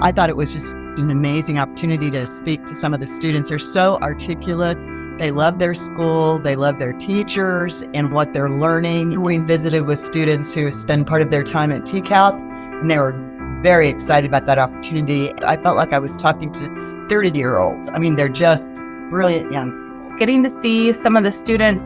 I thought it was just an amazing opportunity to speak to some of the students. They're so articulate. They love their school, they love their teachers and what they're learning. We visited with students who spend part of their time at TCAP, and they were very excited about that opportunity. I felt like I was talking to 30-year-olds. I mean, they're just brilliant young people. Getting to see some of the students,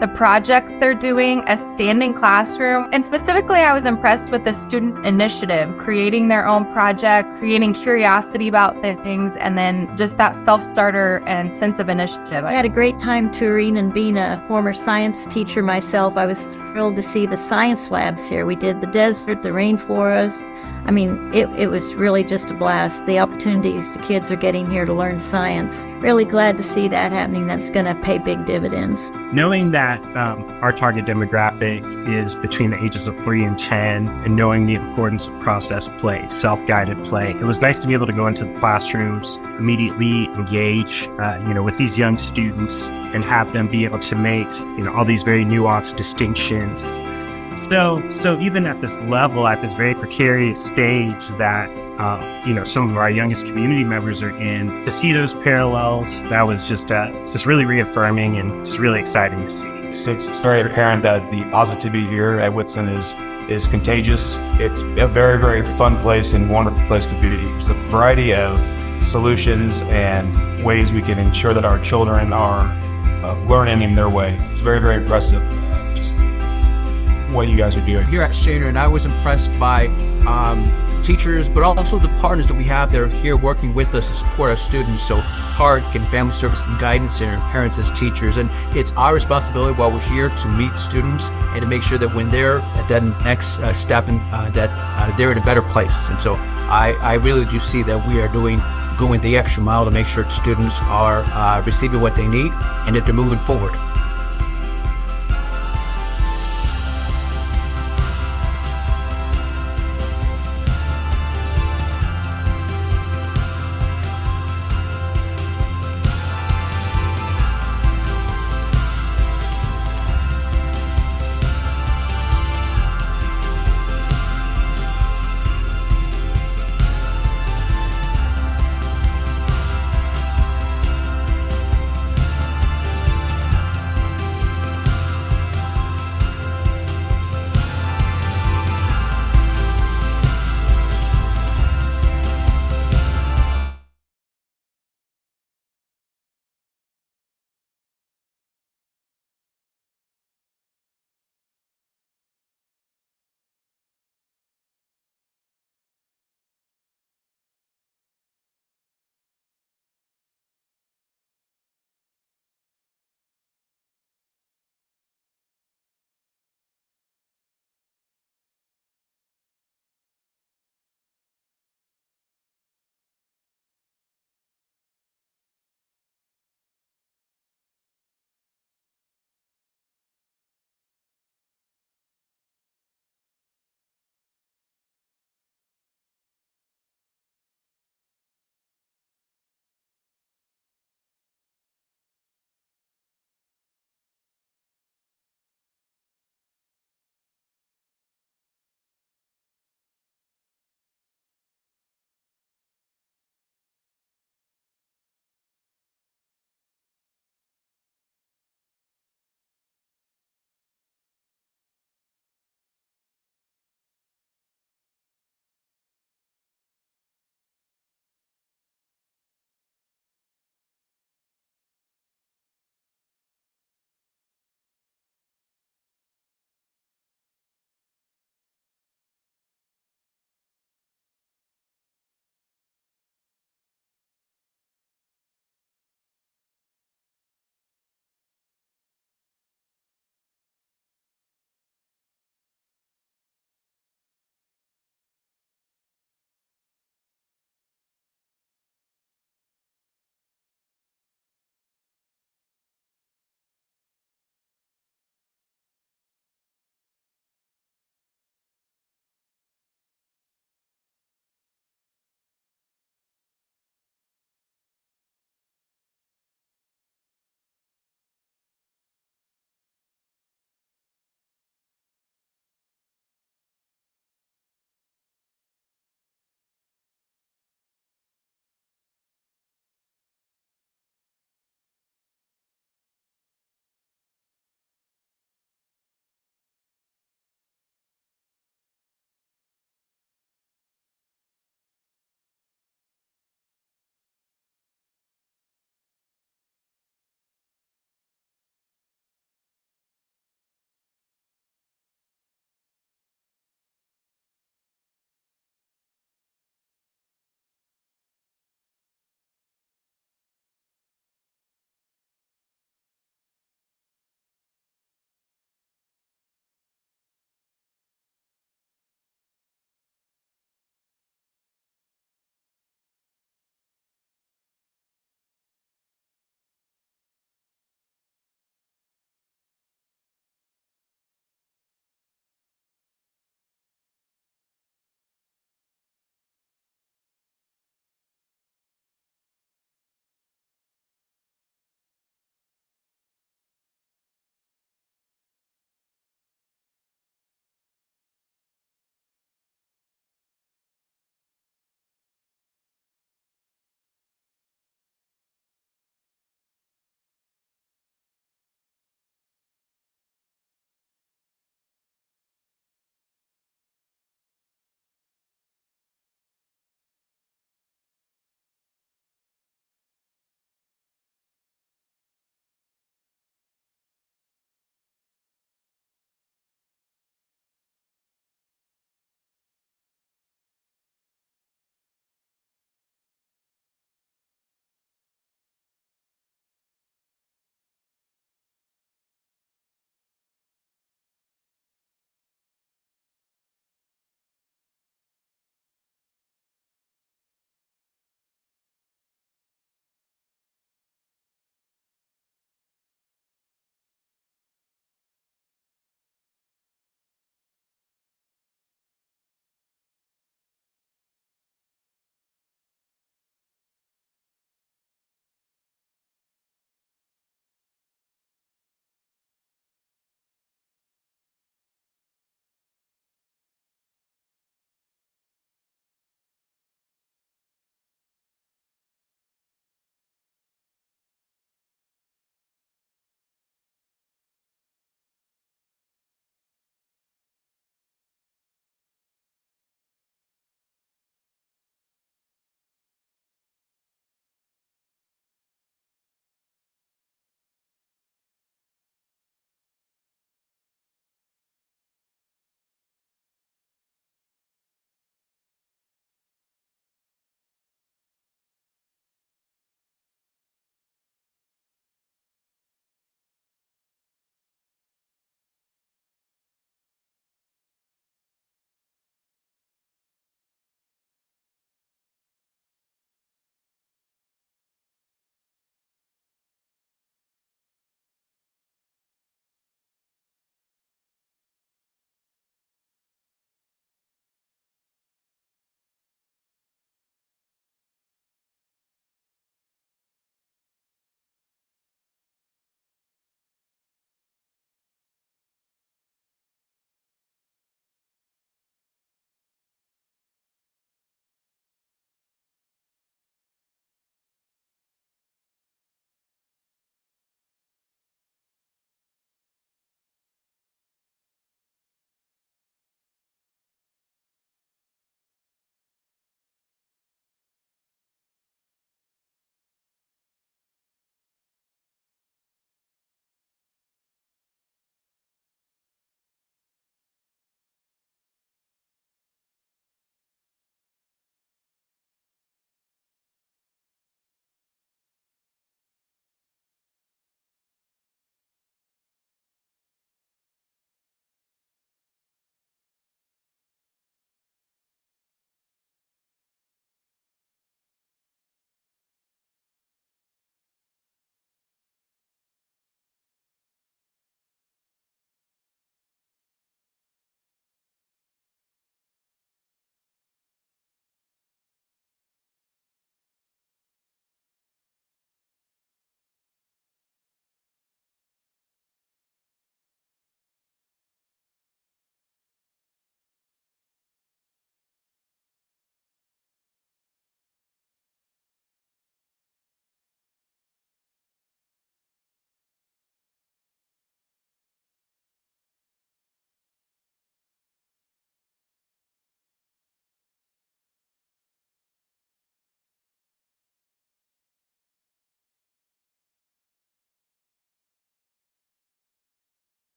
the projects they're doing, a standing classroom. And specifically, I was impressed with the student initiative, creating their own project, creating curiosity about the things, and then just that self-starter and sense of initiative. I had a great time touring, and being a former science teacher myself, I was thrilled to see the science labs here. We did the desert, the rainforest. I mean, it was really just a blast. The opportunities the kids are getting here to learn science. Really glad to see that happening. That's going to pay big dividends. Knowing that our target demographic is between the ages of 3 and 10, and knowing the importance of process play, self-guided play, it was nice to be able to go into the classrooms, immediately engage, with these young students and have them be able to make, all these very nuanced distinctions. So even at this level, at this very precarious stage that, some of our youngest community members are in, to see those parallels, that was just really reaffirming and just really exciting to see. It's very apparent that the positivity here at Whitson is contagious. It's a very, very fun place and wonderful place to be. There's a variety of solutions and ways we can ensure that our children are learning in their way. It's very, very impressive. Just what you guys are doing here at Shaner, and I was impressed by teachers, but also the partners that we have that are here working with us to support our students. So HARC and Family Service and Guidance Center, parents as teachers, and it's our responsibility while we're here to meet students and to make sure that when they're at that next step, that they're in a better place. And so I really do see that we are going the extra mile to make sure students are receiving what they need and that they're moving forward.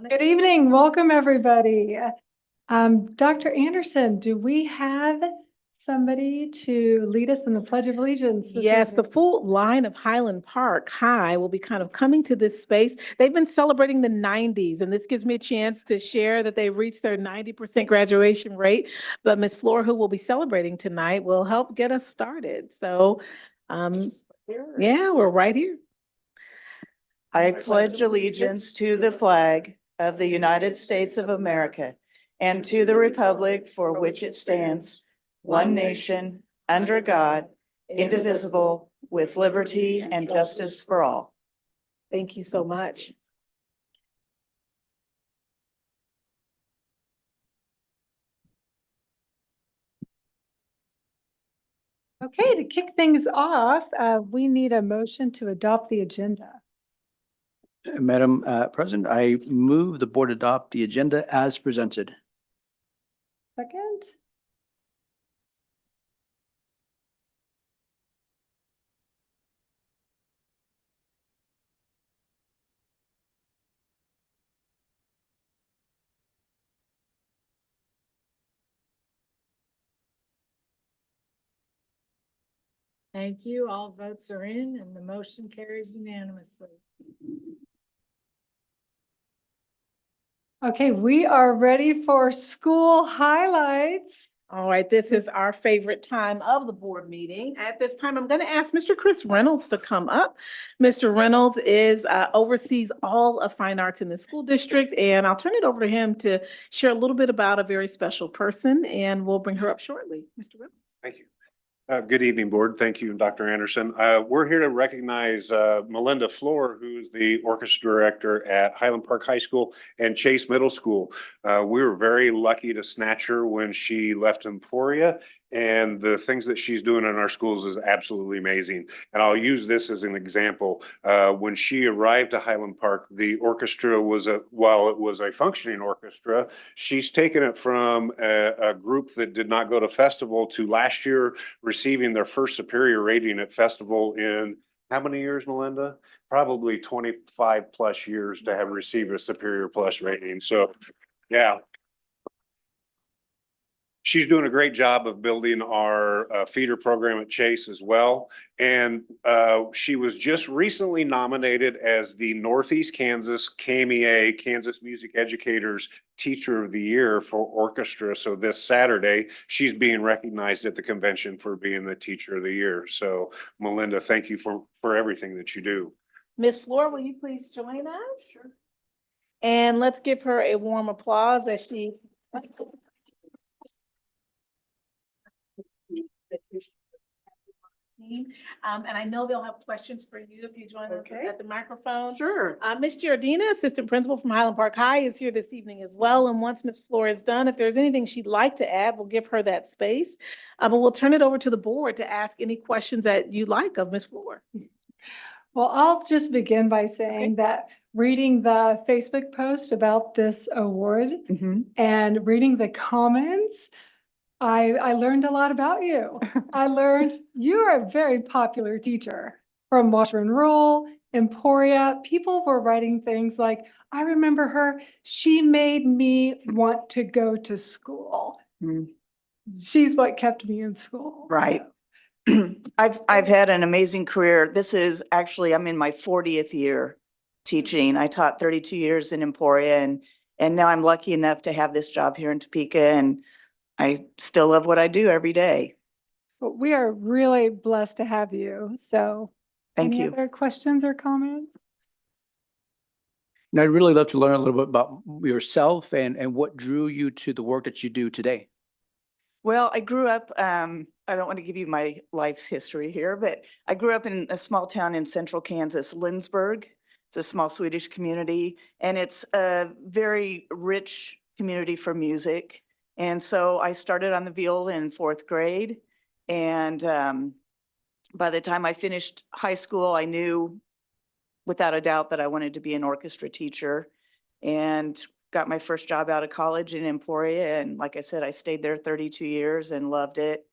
Good evening. Welcome, everybody. Dr. Anderson, do we have somebody to lead us in the Pledge of Allegiance? Yes, the full line of Highland Park High will be kind of coming to this space. They've been celebrating the 90s, and this gives me a chance to share that they've reached their 90% graduation rate. But Ms. Flora, who will be celebrating tonight, will help get us started. So, yeah, we're right here. I pledge allegiance to the flag of the United States of America and to the republic for which it stands, one nation, under God, indivisible, with liberty and justice for all. Thank you so much. Okay, to kick things off, we need a motion to adopt the agenda. Madam President, I move the board adopt the agenda as presented. Second? Thank you. All votes are in and the motion carries unanimously. Okay, we are ready for school highlights. All right, this is our favorite time of the board meeting. At this time, I'm going to ask Mr. Chris Reynolds to come up. Mr. Reynolds oversees all of fine arts in the school district, and I'll turn it over to him to share a little bit about a very special person, and we'll bring her up shortly. Mr. Reynolds. Thank you. Good evening, board. Thank you, Dr. Anderson. We're here to recognize Melinda Floor, who is the orchestra director at Highland Park High School and Chase Middle School. We were very lucky to snatch her when she left Emporia, and the things that she's doing in our schools is absolutely amazing. And I'll use this as an example. When she arrived to Highland Park, the orchestra while it was a functioning orchestra, she's taken it from a group that did not go to festival to last year receiving their first superior rating at festival in how many years, Melinda? Probably 25 plus years to have received a superior plus rating. So, yeah. She's doing a great job of building our feeder program at Chase as well. And she was just recently nominated as the Northeast Kansas KMEA, Kansas Music Educators Teacher of the Year for orchestra. So this Saturday, she's being recognized at the convention for being the Teacher of the Year. So Melinda, thank you for everything that you do. Ms. Floor, will you please join us? Sure. And let's give her a warm applause as she and I know they'll have questions for you if you join us at the microphone. Sure. Ms. Giardina, assistant principal from Highland Park High, is here this evening as well. And once Ms. Floor is done, if there's anything she'd like to add, we'll give her that space. But we'll turn it over to the board to ask any questions that you like of Ms. Floor. Well, I'll just begin by saying that reading the Facebook post about this award and reading the comments, I learned a lot about you. I learned you are a very popular teacher from Washburn Rural, Emporia. People were writing things like, I remember her, she made me want to go to school. She's what kept me in school. Right. I've had an amazing career. This is actually, I'm in my 40th year teaching. I taught 32 years in Emporia, and now I'm lucky enough to have this job here in Topeka, and I still love what I do every day. But we are really blessed to have you. So Thank any you. other questions or comments? And I'd really love to learn a little bit about yourself and what drew you to the work that you do today. Well, I grew up, I don't want to give you my life's history here, but I grew up in a small town in central Kansas, Lindsborg. It's a small Swedish community, and it's a very rich community for music. And so I started on the viola in 4th grade. And by the time I finished high school, I knew without a doubt that I wanted to be an orchestra teacher, and got my first job out of college in Emporia. And like I said, I stayed there 32 years and loved it,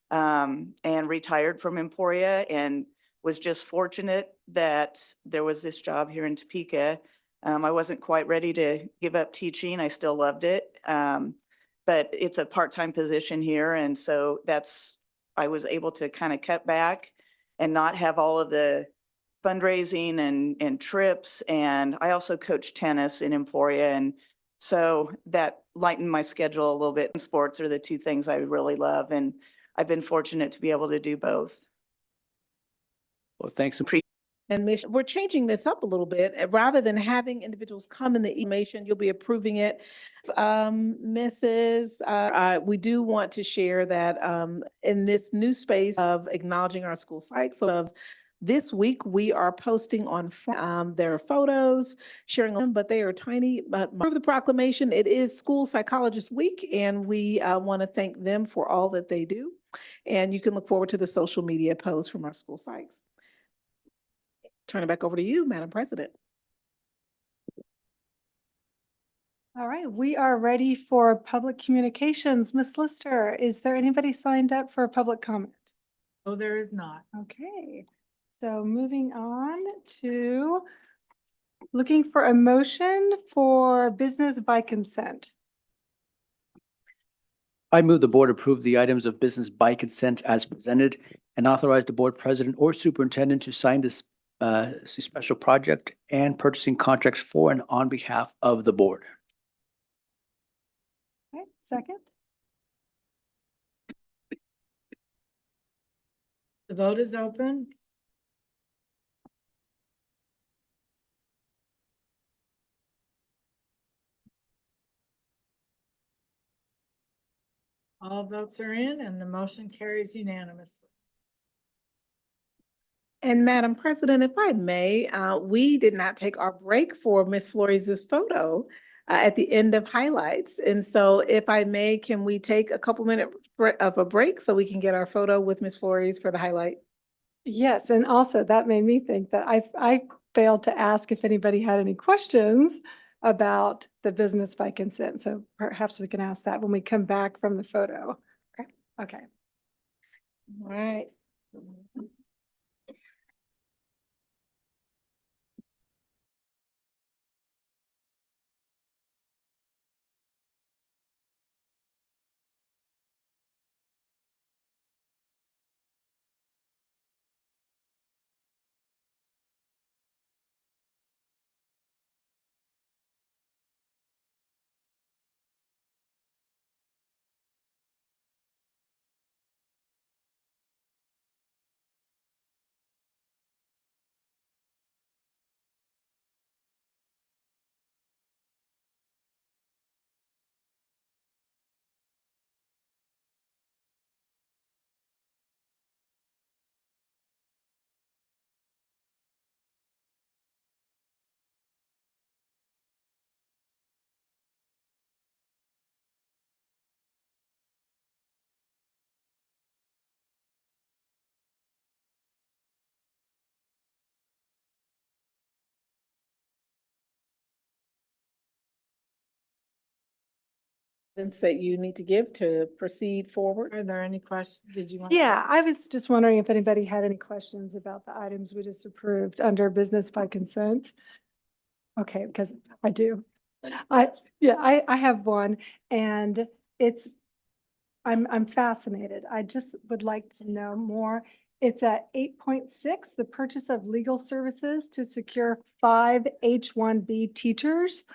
and retired from Emporia, and was just fortunate that there was this job here in Topeka I wasn't quite ready to give up teaching. I still loved it. But it's a part-time position here. And so I was able to kind of cut back and not have all of the fundraising and trips. And I also coach tennis in Emporia. And so that lightened my schedule a little bit. And sports are the two things I really love. And I've been fortunate to be able to do both. Well, thanks. And we're changing this up a little bit. Rather than having individuals come in the information, you'll be approving it. We do want to share that in this new space of acknowledging our school sites of this week, we are posting on their photos, sharing them, but they are tiny. But of the proclamation, it is School Psychologist Week, and we want to thank them for all that they do. And you can look forward to the social media posts from our school sites. Turn it back over to you, Madam President. All right, we are ready for public communications. Ms. Lister, is there anybody signed up for public comment? Oh, there is not. Okay, so moving on to looking for a motion for business by consent. I move the board approve the items of business by consent as presented and authorize the board president or superintendent to sign this special project and purchasing contracts for and on behalf of the board. Okay, second. The vote is open. All votes are in and the motion carries unanimously. And Madam President, if I may, we did not take our break for Ms. Flores' photo at the end of highlights. And so if I may, can we take a couple minutes of a break so we can get our photo with Ms. Flores for the highlight? Yes, and also that made me think that I failed to ask if anybody had any questions about the business by consent. So perhaps we can ask that when we come back from the photo. Okay. Okay. All right. That you need to give to proceed forward. Are there any questions? Did you want? Yeah, I was just wondering if anybody had any questions about the items we just approved under business by consent. Okay, because I do. I have one, and I'm fascinated. I just would like to know more. It's at 8.6, the purchase of legal services to secure 5 H-1B teachers.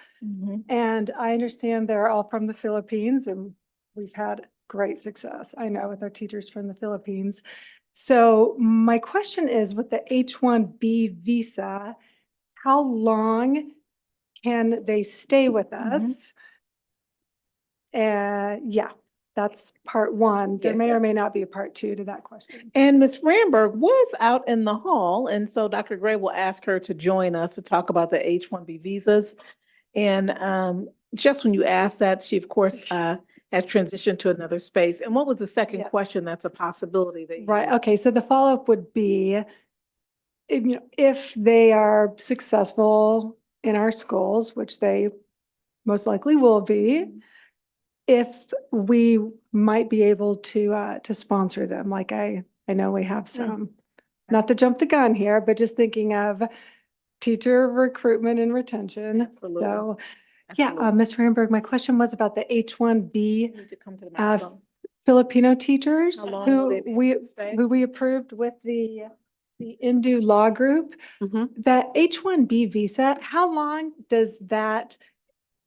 And I understand they're all from the Philippines, and we've had great success, I know, with our teachers from the Philippines. So my question is, with the H-1B visa, how long can they stay with us? Yeah, that's part one. There Yes, may or may not be a part two to that question. And Ms. Ramberg was out in the hall, and so Dr. Gray will ask her to join us to talk about the H-1B visas. And just when you asked that, she of course has transitioned to another space. And what was the second Yeah. question that's a possibility that you? Right, okay, so the follow-up would be, if they are successful in our schools, which they most likely will be, if we might be able to sponsor them, like I know we have some, not to jump the gun here, but just thinking of teacher recruitment and retention. Absolutely. So, yeah, Absolutely. Ms. Ramberg, my question was about the H-1B You need to come to the microphone. Filipino teachers How long will they be able to stay? who we approved with the Indu Law Group. Mhm. That H-1B visa, how long does that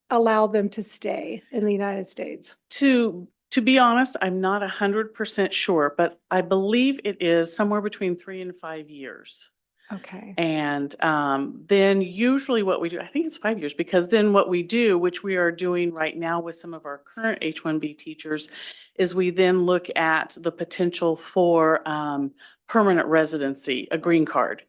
allow them to stay in the United States? To be honest, I'm not 100% sure, but I believe it is somewhere between 3 and 5 years. Okay. And then usually what we do, I think it's 5 years, because then what we do, which we are doing right now with some of our current H-1B teachers, is we then look at the potential for permanent residency, a green card.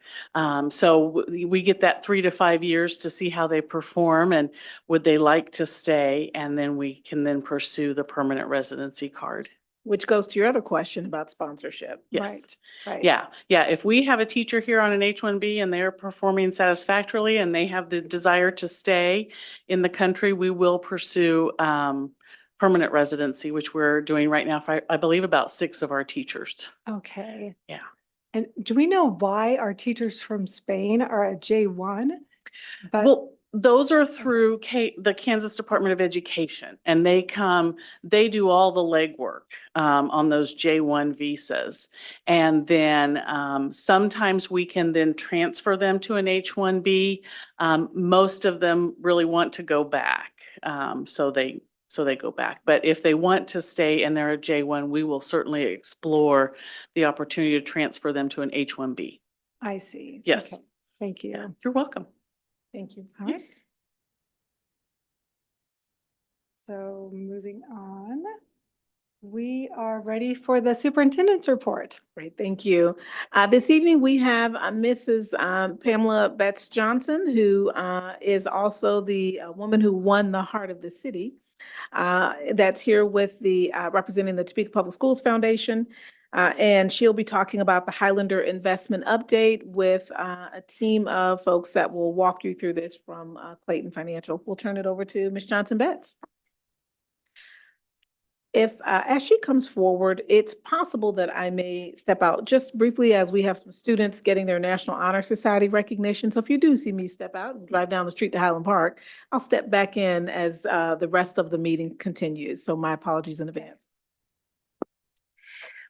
So we get that 3 to 5 years to see how they perform and would they like to stay, and then we can then pursue the permanent residency card. Which goes to your other question about sponsorship. Yes. Right. Yeah, yeah. If we have a teacher here on an H-1B and they're performing satisfactorily and they have the desire to stay in the country, we will pursue permanent residency, which we're doing right now for, I believe, about 6 of our teachers. Okay. Yeah. And do we know why our teachers from Spain are a J1? But Well, those are through the Kansas Department of Education, and they do all the legwork on those J1 visas. And then sometimes we can then transfer them to an H-1B. Most of them really want to go back, so they go back. But if they want to stay and they're a J1, we will certainly explore the opportunity to transfer them to an H-1B. I see. Yes. Okay. Thank you. Yeah, you're welcome. Thank you. All right. So moving on, we are ready for the superintendent's report. Great, thank you. This evening, we have Mrs. Pamela Betts Johnson, who is also the woman who won the Heart of the City. That's here with the representing the Topeka Public Schools Foundation. And she'll be talking about the Highlander investment update with a team of folks that will walk you through this from Clayton Financial. We'll turn it over to Ms. Johnson Betts. If, as she comes forward, it's possible that I may step out just briefly as we have some students getting their National Honor Society recognition. So if you do see me step out and drive down the street to Highland Park, I'll step back in as the rest of the meeting continues. So my apologies in advance.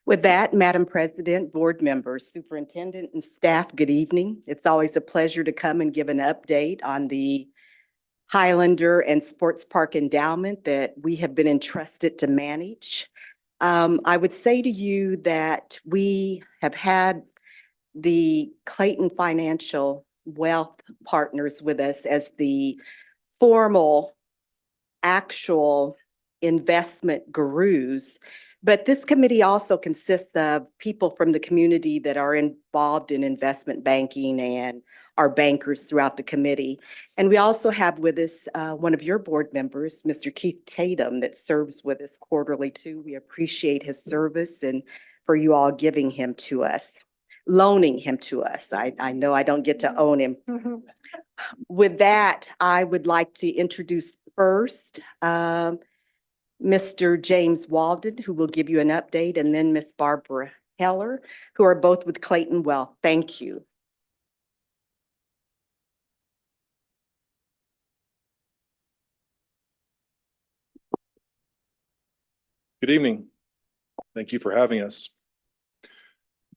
With that, Madam President, board members, superintendent, and staff, good evening. It's always a pleasure to come and give an update on the Highlander and Sports Park endowment that we have been entrusted to manage. I would say to you that we have had the Clayton Financial Wealth partners with us as the formal, actual investment gurus. But this committee also consists of people from the community that are involved in investment banking and our bankers throughout the committee. And we also have with us one of your board members, Mr. Keith Tatum, that serves with us quarterly too. We appreciate his service and for you all giving him to us, loaning him to us. I know I don't get to own him. With that, I would like to introduce first Mr. James Walden, who will give you an update, and then Miss Barbara Heller, who are both with Clayton Wealth. Thank you. Good evening. Thank you for having us.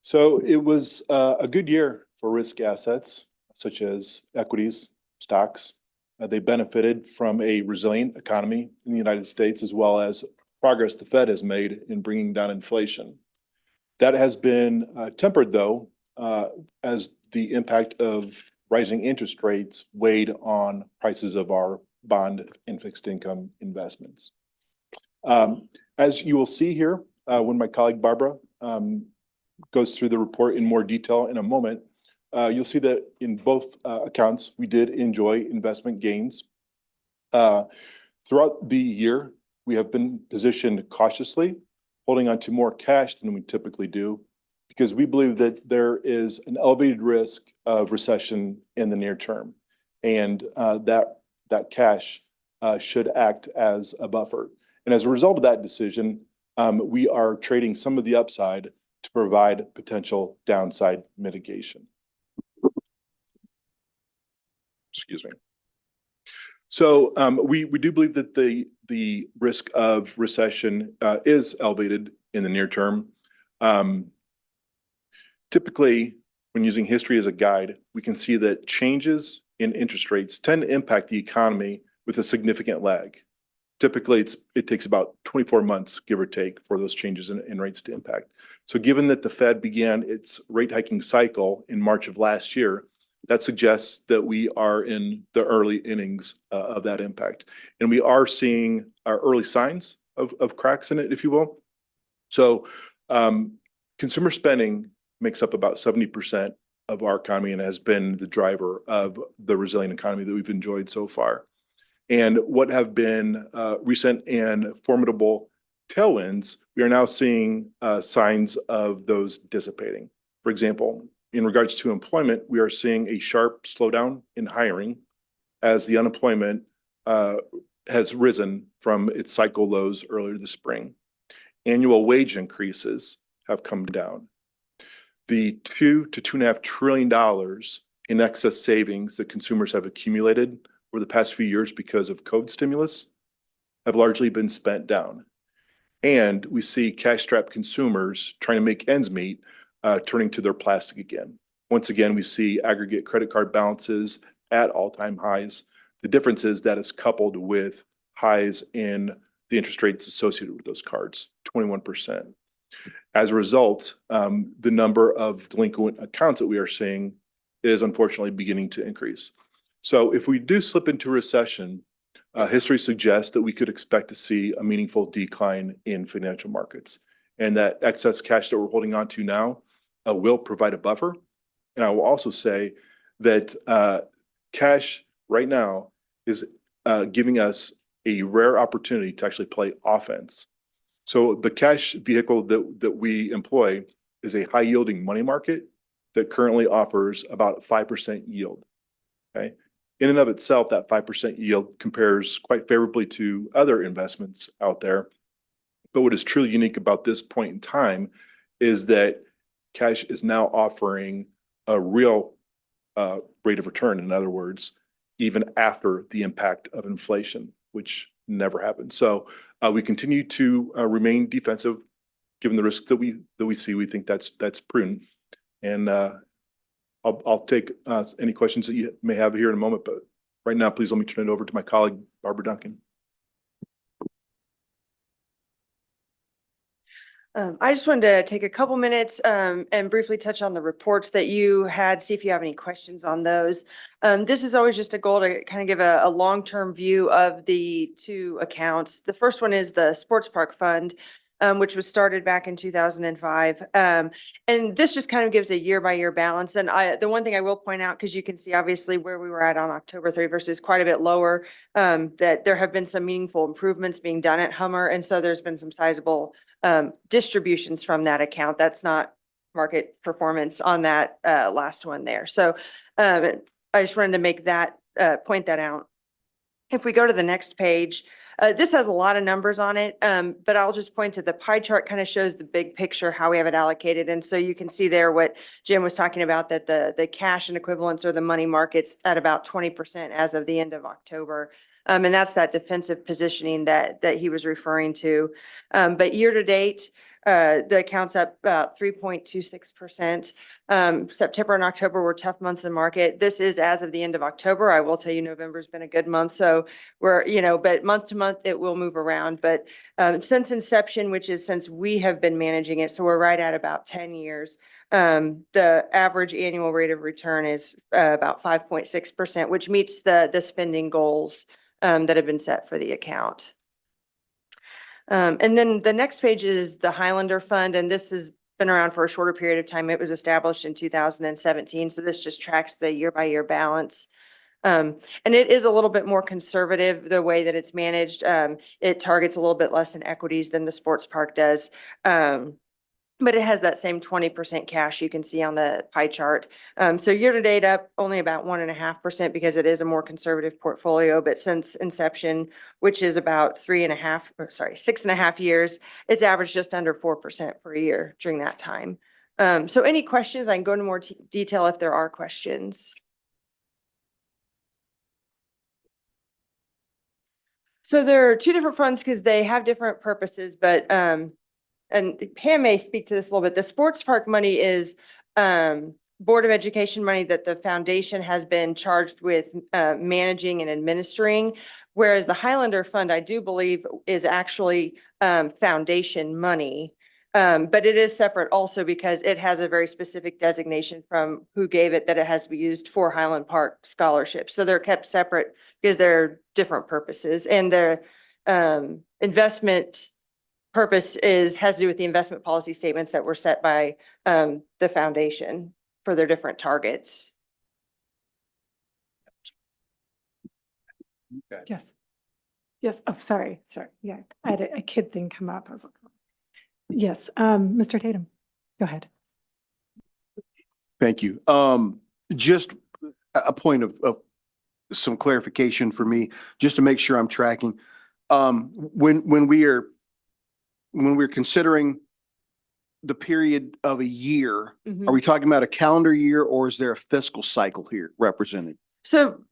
So it was a good year for risk assets, such as equities, stocks. They benefited from a resilient economy in the United States, as well as progress the Fed has made in bringing down inflation. That has been tempered, though, as the impact of rising interest rates weighed on prices of our bond and fixed income investments. As you will see here, when my colleague Barbara goes through the report in more detail in a moment, you'll see that in both accounts, we did enjoy investment gains. Throughout the year, we have been positioned cautiously, holding on to more cash than we typically do, because we believe that there is an elevated risk of recession in the near term, and that cash should act as a buffer. And as a result of that decision, we are trading some of the upside to provide potential downside mitigation. Excuse me. So we do believe that the risk of recession is elevated in the near term. Typically, when using history as a guide, we can see that changes in interest rates tend to impact the economy with a significant lag. Typically, it takes about 24 months, give or take, for those changes in rates to impact. So given that the Fed began its rate hiking cycle in March of last year, that suggests that we are in the early innings of that impact. And we are seeing our early signs of cracks in it, if you will. So consumer spending makes up about 70% of our economy and has been the driver of the resilient economy that we've enjoyed so far. And what have been recent and formidable tailwinds, we are now seeing signs of those dissipating. For example, in regards to employment, we are seeing a sharp slowdown in hiring as the unemployment has risen from its cycle lows earlier this spring. Annual wage increases have come down. The $2 to $2.5 trillion in excess savings that consumers have accumulated over the past few years because of COVID stimulus have largely been spent down. And we see cash-strapped consumers trying to make ends meet, turning to their plastic again. Once again, we see aggregate credit card balances at all-time highs. The difference is that is coupled with highs in the interest rates associated with those cards, 21%. As a result, the number of delinquent accounts that we are seeing is unfortunately beginning to increase. So if we do slip into recession, history suggests that we could expect to see a meaningful decline in financial markets, and that excess cash that we're holding on to now will provide a buffer. And I will also say that cash right now is giving us a rare opportunity to actually play offense. So the cash vehicle that we employ is a high yielding money market that currently offers about 5% yield. Okay. In and of itself, that 5% yield compares quite favorably to other investments out there. But what is truly unique about this point in time is that cash is now offering a real rate of return. In other words, even after the impact of inflation, which never happened. So we continue to remain defensive, given the risks that we see. We think that's prudent. And I'll take any questions that you may have here in a moment, but right now, please let me turn it over to my colleague, Barbara Duncan. I just wanted to take a couple minutes and briefly touch on the reports that you had, see if you have any questions on those. This is always just a goal to kind of give a long-term view of the two accounts. The first one is the Sports Park Fund, which was started back in 2005. And this just kind of gives a year-by-year balance. And the one thing I will point out, because you can see obviously where we were at on October 31st is quite a bit lower, that there have been some meaningful improvements being done at Hummer. And so there's been some sizable distributions from that account. That's not market performance on that last one there. So I just wanted to make that, point that out. If we go to the next page, this has a lot of numbers on it, but I'll just point to the pie chart, kind of shows the big picture, how we have it allocated. And so you can see there what Jim was talking about, that the cash and equivalents or the money markets at about 20% as of the end of October. And that's that defensive positioning that he was referring to. But year to date, the account's up about 3.26%. September and October were tough months in market. This is as of the end of October. I will tell you, November's been a good month. So we're, but month to month, it will move around. But since inception, which is since we have been managing it, so we're right at about 10 years, the average annual rate of return is about 5.6%, which meets the spending goals that have been set for the account. And then the next page is the Highlander Fund, and this has been around for a shorter period of time. It was established in 2017, so this just tracks the year-by-year balance. And it is a little bit more conservative, the way that it's managed. It targets a little bit less in equities than the sports park does. But it has that same 20% cash you can see on the pie chart. So year to date up only about 1.5% because it is a more conservative portfolio. But since inception, which is about 6.5 years, it's averaged just under 4% per year during that time. So any questions? I can go into more detail if there are questions. So there are two different funds because they have different purposes, but, and Pam may speak to this a little bit. The sports park money is, Board of Education money that the foundation has been charged with, managing and administering. Whereas the Highlander Fund, I do believe, is actually, foundation money. But it is separate also because it has a very specific designation from who gave it that it has to be used for Highland Park scholarships. So they're kept separate because they're different purposes, and their investment purpose has to do with the investment policy statements that were set by the foundation for their different targets. Okay. Yes. Yes. Oh, sorry. Yeah, I had a kid thing come up. I was like, yes, Mr. Tatum, go ahead. Thank you. Just a point of some clarification for me, just to make sure I'm tracking. When we're considering the period of a year, are we talking about a calendar year, or is there a fiscal cycle here represented? So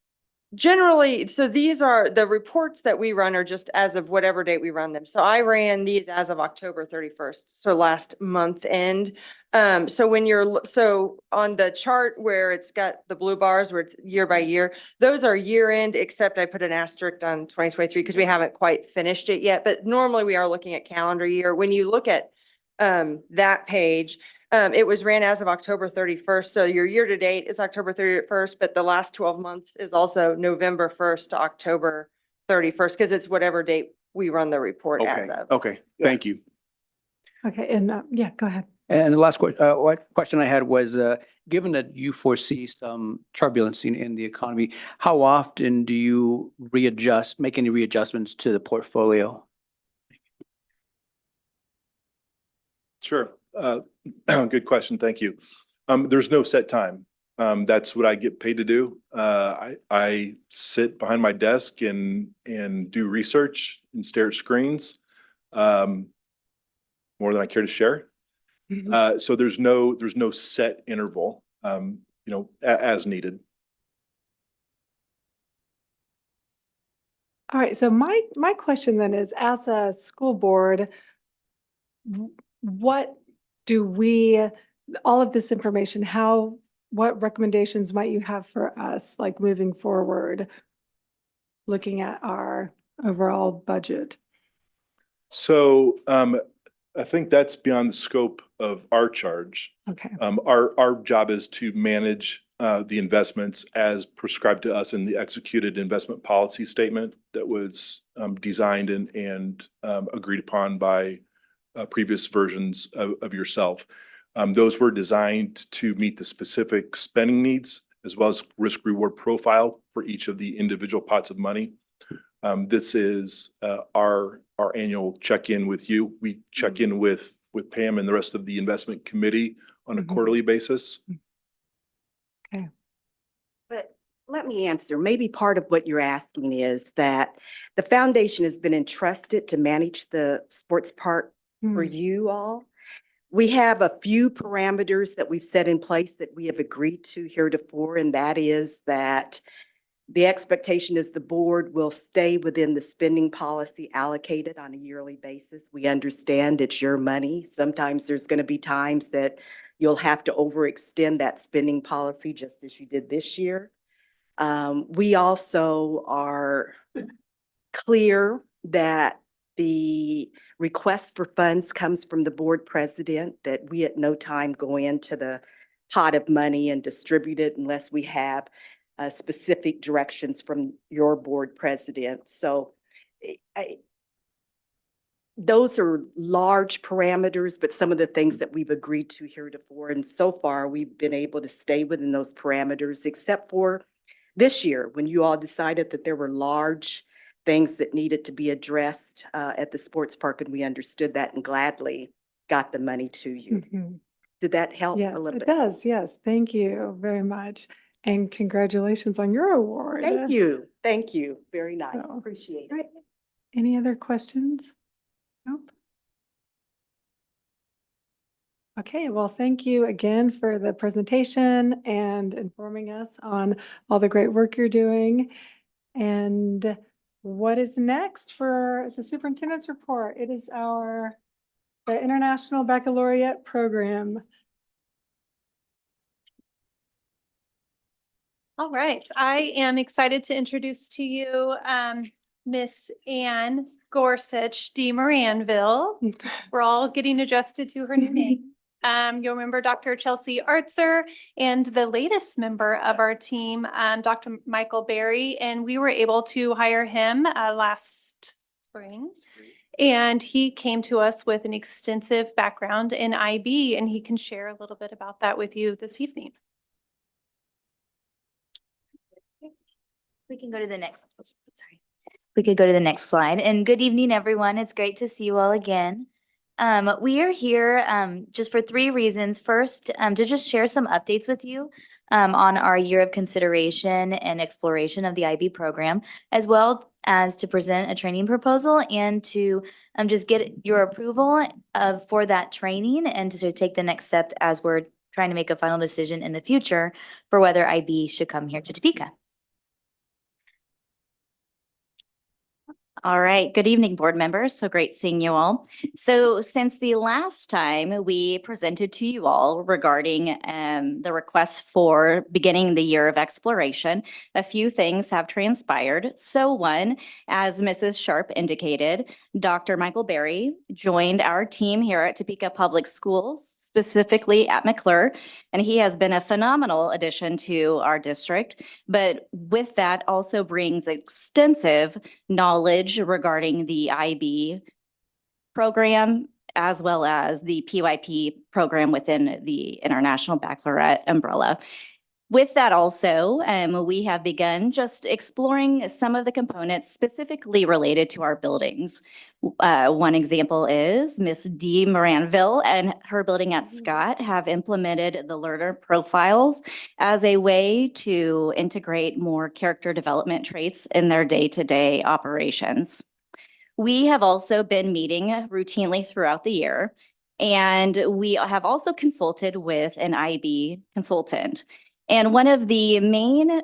generally, so these are the reports that we run are just as of whatever date we run them. So I ran these as of October 31st, so last month end. So when so on the chart where it's got the blue bars where it's year by year, those are year end, except I put an asterisk on 2023 because we haven't quite finished it yet. But normally we are looking at calendar year. When you look at that page, it was ran as of October 31st. So your year to date is October 31st, but the last 12 months is also November 1st to October 31st, because it's whatever date we run the report as Okay, of. okay, thank you. Okay, and yeah, go ahead. And the last question I had was, given that you foresee some turbulence in the economy, how often do you make any readjustments to the portfolio? Sure. Good question. Thank you. There's no set time. That's what I get paid to do. I sit behind my desk and do research and stare at screens, more than I care to share. So there's no set interval, as needed. All right, so my question then is, as a school board, what do all of this information, what recommendations might you have for us, like moving forward, looking at our overall budget? So I think that's beyond the scope of our charge. Okay. Our job is to manage the investments as prescribed to us in the executed investment policy statement that was designed and agreed upon by previous versions of yourself. Those were designed to meet the specific spending needs as well as risk reward profile for each of the individual pots of money. This is our annual check-in with you. We check in with Pam and the rest of the investment committee on a quarterly basis. Okay. But let me answer. Maybe part of what you're asking is that the foundation has been entrusted to manage the sports park for you all. We have a few parameters that we've set in place that we have agreed to heretofore, and that is that the expectation is the board will stay within the spending policy allocated on a yearly basis. We understand it's your money. Sometimes there's going to be times that you'll have to overextend that spending policy, just as you did this year. We also are clear that the request for funds comes from the board president, that we at no time go into the pot of money and distribute it unless we have specific directions from your board president. So those are large parameters, but some of the things that we've agreed to heretofore, and so far we've been able to stay within those parameters, except for this year when you all decided that there were large things that needed to be addressed at the sports park, and we understood that and gladly got the money to you. Did that help Yes, a little it bit? does. Yes, thank you very much. And congratulations on your award. Thank you. Thank you. Very nice. So, Appreciate it. right. Any other questions? Nope. Okay, well, thank you again for the presentation and informing us on all the great work you're doing. And what is next for the superintendent's report? It is the International Baccalaureate Program. All right, I am excited to introduce to you Miss Ann Gorsuch de Moranville. We're all getting adjusted to her new name. You'll remember Dr. Chelsea Artzer and the latest member of our team, Dr. Michael Berry, and we were able to hire him last spring. And he came to us with an extensive background in IB, and he can share a little bit about that with you this evening. We can go to the next, sorry. We could go to the next slide. And good evening, everyone. It's great to see you all again. We are here just for 3 reasons. First, to just share some updates with you on our year of consideration and exploration of the IB program, as well as to present a training proposal and to just get your approval for that training and to take the next step as we're trying to make a final decision in the future for whether IB should come here to Topeka. All right. Good evening, board members. So great seeing you all. So since the last time we presented to you all regarding the request for beginning the year of exploration, a few things have transpired. So one, as Mrs. Sharp indicated, Dr. Michael Berry joined our team here at Topeka Public Schools, specifically at McClure, and he has been a phenomenal addition to our district. But with that also brings extensive knowledge regarding the IB program, as well as the PYP program within the International Baccalaureate umbrella. With that also, we have begun just exploring some of the components specifically related to our buildings. One example is Miss de Moranville and her building at Scott have implemented the learner profiles as a way to integrate more character development traits in their day-to-day operations. We have also been meeting routinely throughout the year, and we have also consulted with an IB consultant. And one of the main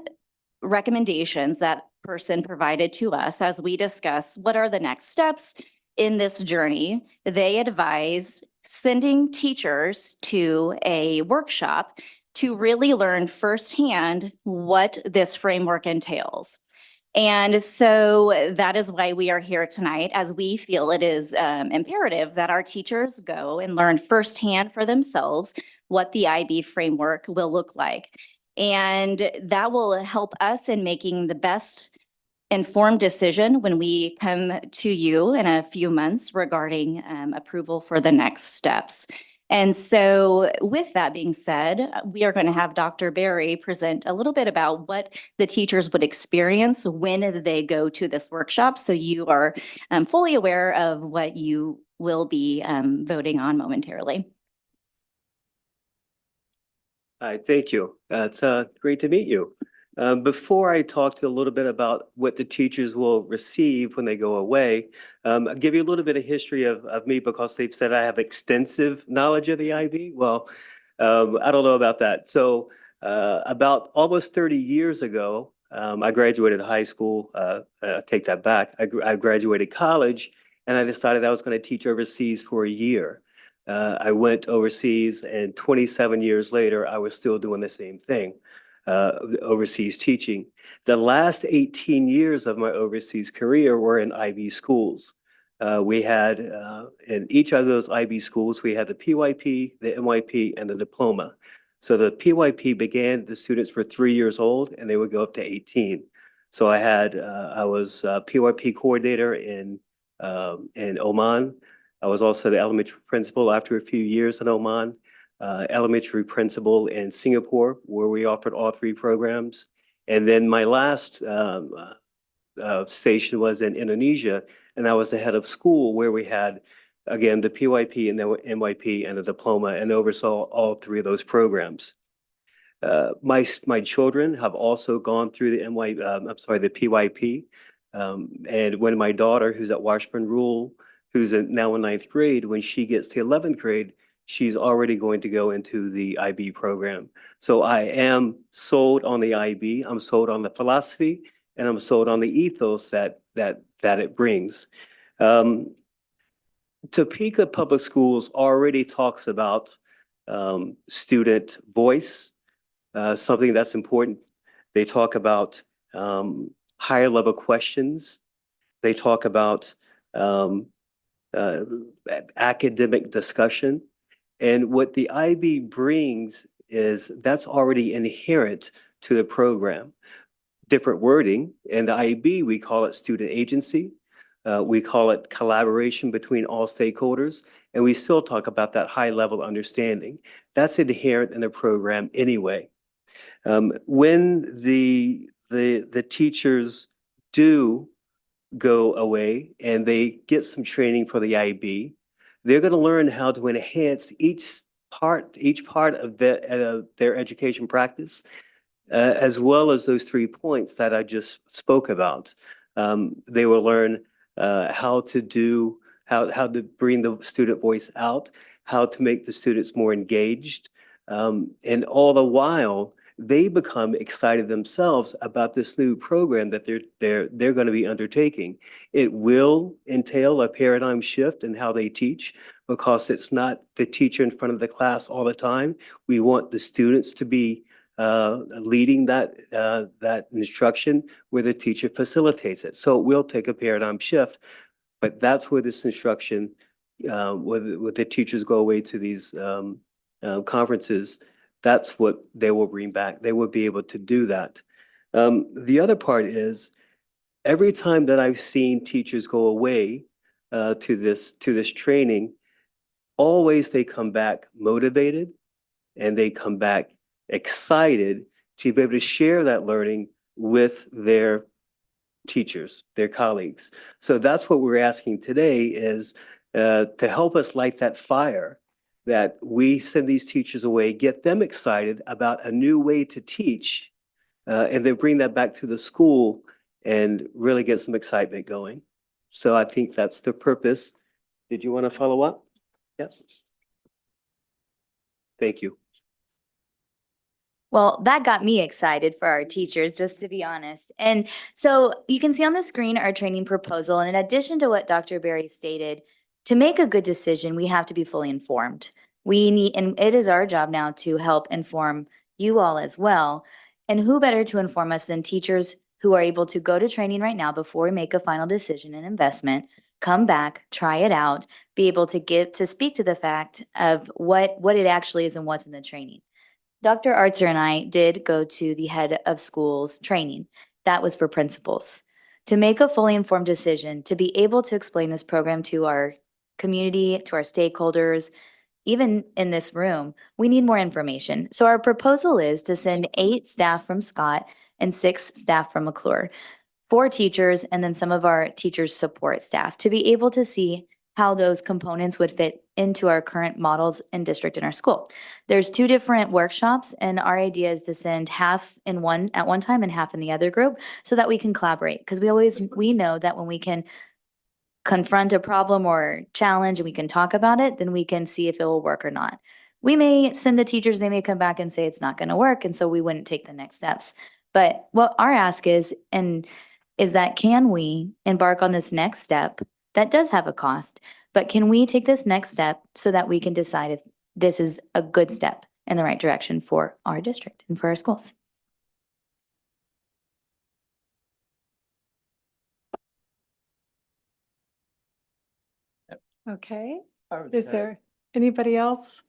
recommendations that person provided to us as we discuss what are the next steps in this journey, they advised sending teachers to a workshop to really learn firsthand what this framework entails. And so that is why we are here tonight, as we feel it is imperative that our teachers go and learn firsthand for themselves what the IB framework will look like. And that will help us in making the best informed decision when we come to you in a few months regarding approval for the next steps. And so with that being said, we are going to have Dr. Berry present a little bit about what the teachers would experience when they go to this workshop. So you are fully aware of what you will be voting on momentarily. Hi, thank you. It's great to meet you. Before I talk to a little bit about what the teachers will receive when they go away, I'll give you a little bit of history of me because they've said I have extensive knowledge of the IB. Well, I don't know about that. So about almost 30 years ago, I graduated high school. Take that back. I graduated college and I decided I was going to teach overseas for a year. I went overseas and 27 years later, I was still doing the same thing, overseas teaching. The last 18 years of my overseas career were in IB schools. We had, in each of those IB schools, we had the PYP, the MYP, and the diploma. So the PYP began, the students were 3 years old and they would go up to 18. So I was a PYP coordinator in Oman. I was also the elementary principal after a few years in Oman, elementary principal in Singapore, where we offered all 3 programs. And then my last station was in Indonesia, and I was the head of school where we had, again, the PYP and the MYP and the diploma, and oversaw all 3 of those programs. My children have also gone through the PYP. And when my daughter, who's at Washburn Rural, who's now in 9th grade, when she gets to 11th grade, she's already going to go into the IB program. So I am sold on the IB. I'm sold on the philosophy and I'm sold on the ethos that it brings. Topeka Public Schools already talks about student voice, something that's important. They talk about higher level questions. They talk about academic discussion. And what the IB brings is that's already inherent to the program. Different wording. In the IB, we call it student agency. We call it collaboration between all stakeholders, and we still talk about that high level understanding. That's inherent in the program anyway. When the teachers do go away and they get some training for the IB, they're going to learn how to enhance each part of their education practice, as well as those 3 points that I just spoke about. They will learn how to bring the student voice out, how to make the students more engaged, and all the while they become excited themselves about this new program that they're going to be undertaking. It will entail a paradigm shift in how they teach, because it's not the teacher in front of the class all the time. We want the students to be leading that instruction where the teacher facilitates it. So it will take a paradigm shift, but that's where this instruction, where the teachers go away to these conferences, that's what they will bring back. They will be able to do that. The other part is, every time that I've seen teachers go away to this training, always they come back motivated and they come back excited to be able to share that learning with their teachers, their colleagues. So that's what we're asking today, is to help us light that fire, that we send these teachers away, get them excited about a new way to teach, and then bring that back to the school and really get some excitement going. So I think that's the purpose. Did you want to follow up? Yes. Thank you. Well, that got me excited for our teachers, just to be honest. And so you can see on the screen our training proposal. And in addition to what Dr. Berry stated, to make a good decision, we have to be fully informed. We need, and it is our job now to help inform you all as well. And who better to inform us than teachers who are able to go to training right now before we make a final decision and investment, come back, try it out, be able to speak to the fact of what it actually is and what's in the training. Dr. Artzer and I did go to the head of schools training. That was for principals. To make a fully informed decision, to be able to explain this program to our community, to our stakeholders, even in this room, we need more information. So our proposal is to send 8 staff from Scott and 6 staff from McClure, 4 teachers, and then some of our teachers' support staff, to be able to see how those components would fit into our current models and district in our school. There's 2 different workshops, and our idea is to send half in one at one time and half in the other group, so that we can collaborate. Because we know that when we can confront a problem or challenge and we can talk about it, then we can see if it will work or not. We may send the teachers, they may come back and say it's not going to work, and so we wouldn't take the next steps. But what our ask is that can we embark on this next step that does have a cost, but can we take this next step so that we can decide if this is a good step in the right direction for our district and for our schools? Okay. Is there anybody else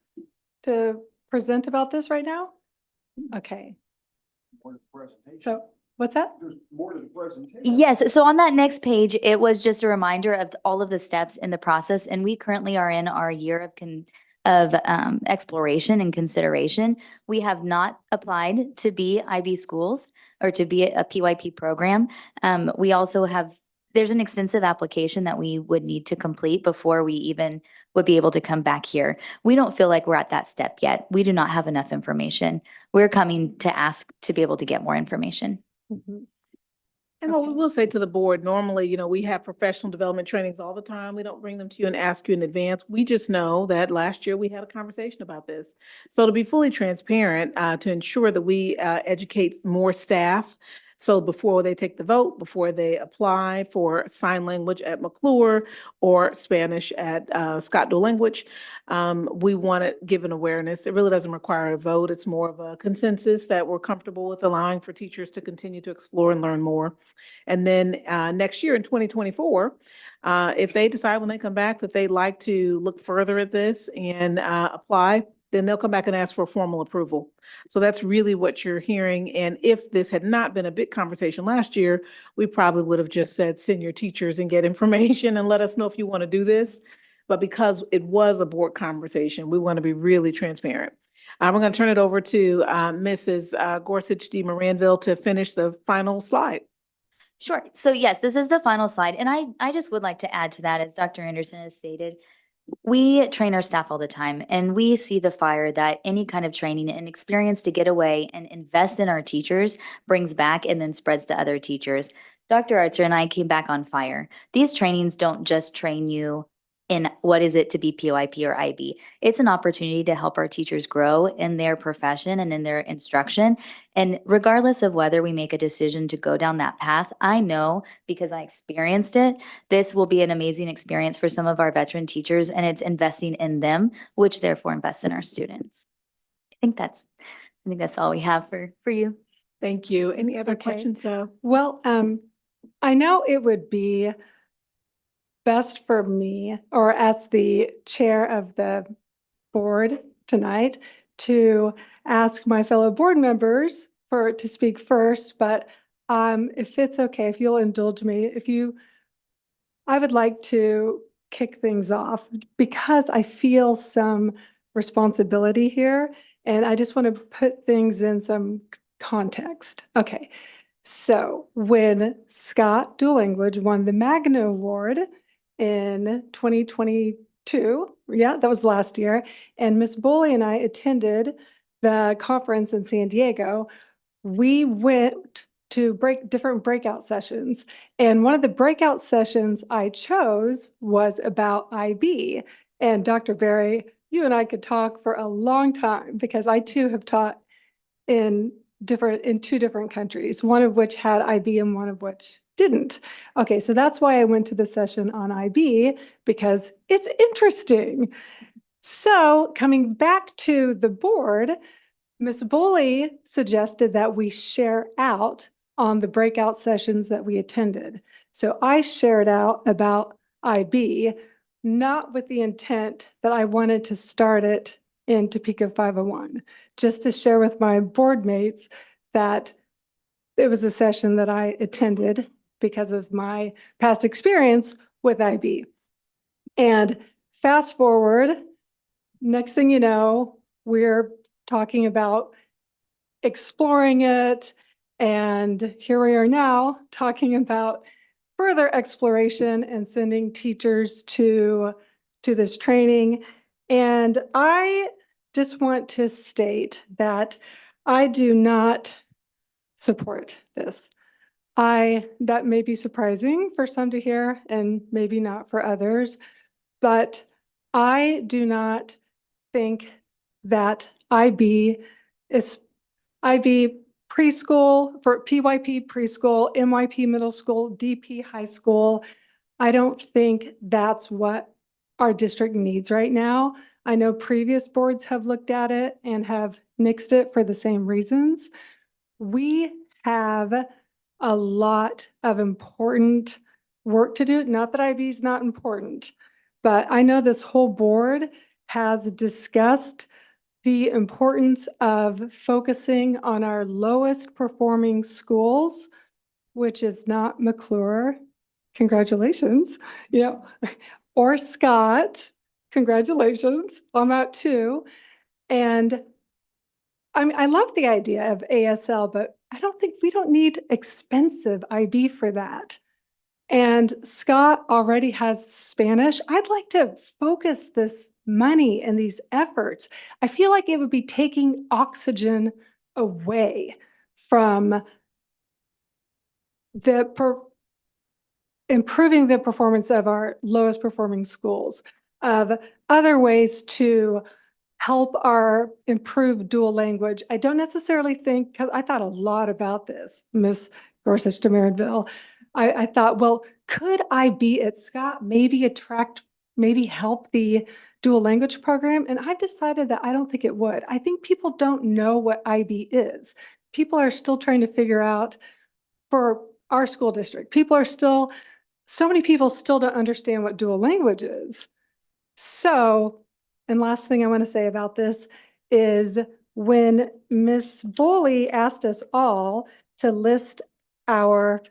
to present about this right now? Okay. So what's that? There's more to the presentation. Yes, so on that next page, it was just a reminder of all of the steps in the process, and we currently are in our year of exploration and consideration. We have not applied to be IB schools or to be a PYP program. We also there's an extensive application that we would need to complete before we even would be able to come back here. We don't feel like we're at that step yet. We do not have enough information. We're coming to ask to be able to get more information. Mm-hmm. And what we will say to the board, normally, we have professional development trainings all the time. We don't bring them to you and ask you in advance. We just know that last year we had a conversation about this. So to be fully transparent, to ensure that we educate more staff, So before they take the vote, before they apply for sign language at McClure or Spanish at Scott Dual Language, we want to give an awareness. It really doesn't require a vote. It's more of a consensus that we're comfortable with allowing for teachers to continue to explore and learn more. And then next year in 2024, if they decide when they come back that they'd like to look further at this and apply, then they'll come back and ask for formal approval. So that's really what you're hearing. And if this had not been a big conversation last year, we probably would have just said, send your teachers and get information and let us know if you want to do this. But because it was a board conversation, we want to be really transparent. We're going to turn it over to Mrs. Gorsuch D. Moranville to finish the final slide. Sure. So yes, this is the final slide. And I just would like to add to that, as Dr. Anderson has stated, we train our staff all the time, and we see the fire that any kind of training and experience to get away and invest in our teachers brings back and then spreads to other teachers. Dr. Archer and I came back on fire. These trainings don't just train you in what is it to be PYP or IB. It's an opportunity to help our teachers grow in their profession and in their instruction. And regardless of whether we make a decision to go down that path, I know, because I experienced it, this will be an amazing experience for some of our veteran teachers, and it's investing in them, which therefore invests in our students. I think that's all we have for you. Thank you. Any other questions? Well, I know it would be best for me, or as the chair of the board tonight, to ask my fellow board members to speak first, but if it's okay, if you'll indulge me, I would like to kick things off because I feel some responsibility here, and I just want to put things in some context. Okay, so when Scott Dual Language won the Magna Award in 2022, yeah, that was last year, and Miss Boley and I attended the conference in San Diego, we went to different breakout sessions. And one of the breakout sessions I chose was about IB. And Dr. Berry, you and I could talk for a long time because I too have taught in two different countries, one of which had IB and one of which didn't. Okay, so that's why I went to the session on IB, because it's interesting. So coming back to the board, Ms. Boley suggested that we share out on the breakout sessions that we attended. So I shared out about IB, not with the intent that I wanted to start it in Topeka 501, just to share with my board mates that it was a session that I attended because of my past experience with IB. And fast forward, next thing you know, we're talking about exploring it. And here we are now talking about further exploration and sending teachers to this training. And I just want to state that I do not support this. That may be surprising for some to hear and maybe not for others, but I do not think that IB preschool, for PYP preschool, MYP middle school, DP high school, I don't think that's what our district needs right now. I know previous boards have looked at it and have nixed it for the same reasons. We have a lot of important work to do. Not that IB is not important, but I know this whole board has discussed the importance of focusing on our lowest performing schools, which is not McClure, congratulations, or Scott, congratulations on that too. And I love the idea of ASL, but we don't need expensive IB for that. And Scott already has Spanish. I'd like to focus this money and these efforts. I feel like it would be taking oxygen away from improving the performance of our lowest performing schools, of other ways to help our improve dual language. I don't necessarily think, because I thought a lot about this, Miss Gorsuch de Marinville. I thought, well, could IB at Scott maybe help the dual language program? And I've decided that I don't think it would. I think people don't know what IB is. People are still trying to figure out for our school district. So many people still don't understand what dual language is. So, and last thing I want to say about this is when Miss Boley asked us all to list our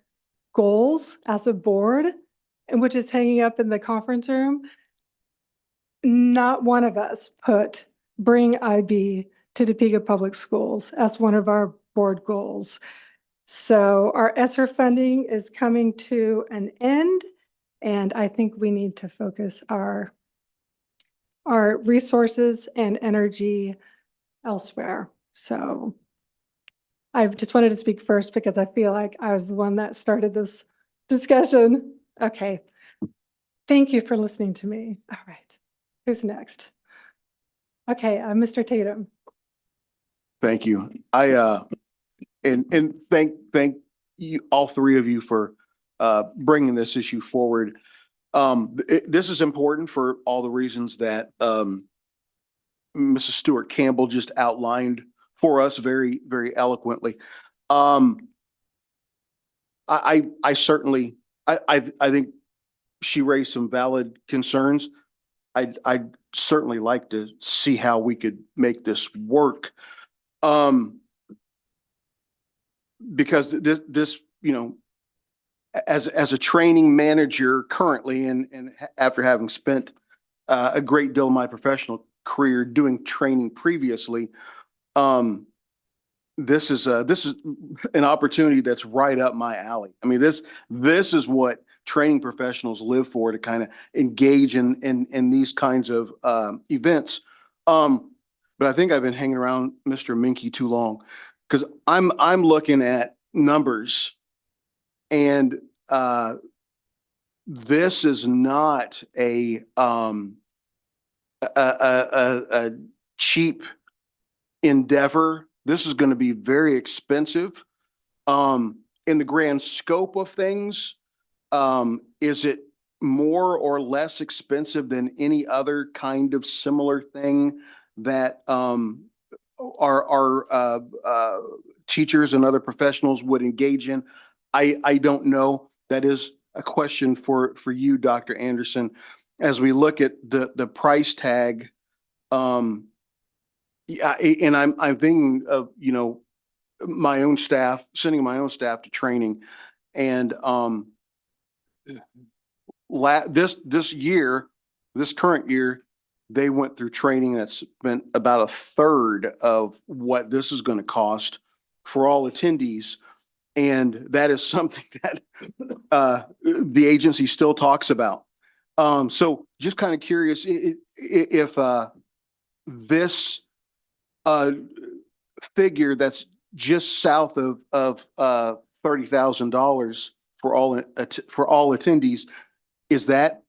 goals as a board, and which is hanging up in the conference room, not one of us put bring IB to Topeka Public Schools as one of our board goals. So our ESSER funding is coming to an end, and I think we need to focus our resources and energy elsewhere. So I just wanted to speak first because I feel like I was the one that started this discussion. Okay. Thank you for listening to me. All right. Who's next? Okay, Mr. Tatum. Thank you. And thank you, all three of you, for bringing this issue forward. This is important for all the reasons that Mrs. Stewart Campbell just outlined for us very, very eloquently. I certainly, I think she raised some valid concerns. I'd certainly like to see how we could make this work. Because this, you know, as a training manager currently, and after having spent a great deal of my professional career doing training previously, this is an opportunity that's right up my alley. I mean, this is what training professionals live for, to kind of engage in these kinds of events. But I think I've been hanging around Mr. Minke too long, because I'm looking at numbers, and this is not a cheap endeavor. This is going to be very expensive. In the grand scope of things, is it more or less expensive than any other kind of similar thing that our teachers and other professionals would engage in? I don't know. That is a question for you, Dr. Anderson. As we look at the price tag, yeah, and I'm thinking of, you know, my own staff, sending my own staff to training, and this current year, they went through training that spent about a third of what this is going to cost for all attendees. And that is something that the agency still talks about. So just kind of curious if this figure that's just south of $30,000 for all attendees, is that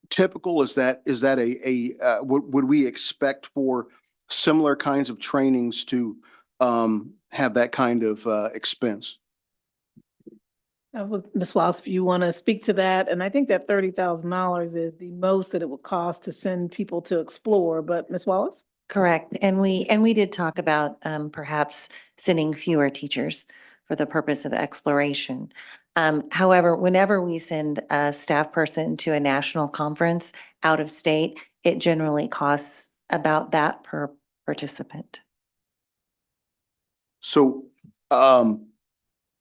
typical? Is that would we expect for similar kinds of trainings to have that kind of expense? Ms. Wallace, if you want to speak to that, and I think that $30,000 is the most that it would cost to send people to explore, but Ms. Wallace? Correct. And we did talk about perhaps sending fewer teachers for the purpose of exploration. However, whenever we send a staff person to a national conference out of state, it generally costs about that per participant. So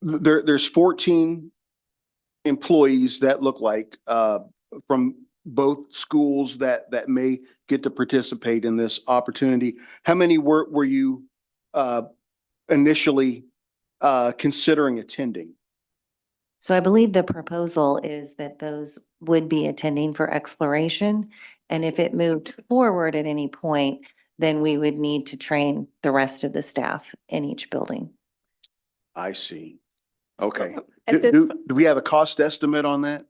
there's 14 employees that look like from both schools that may get to participate in this opportunity. How many were you initially considering attending? So I believe the proposal is that those would be attending for exploration. And if it moved forward at any point, then we would need to train the rest of the staff in each building. I see. Okay. At Do we have a cost estimate on that?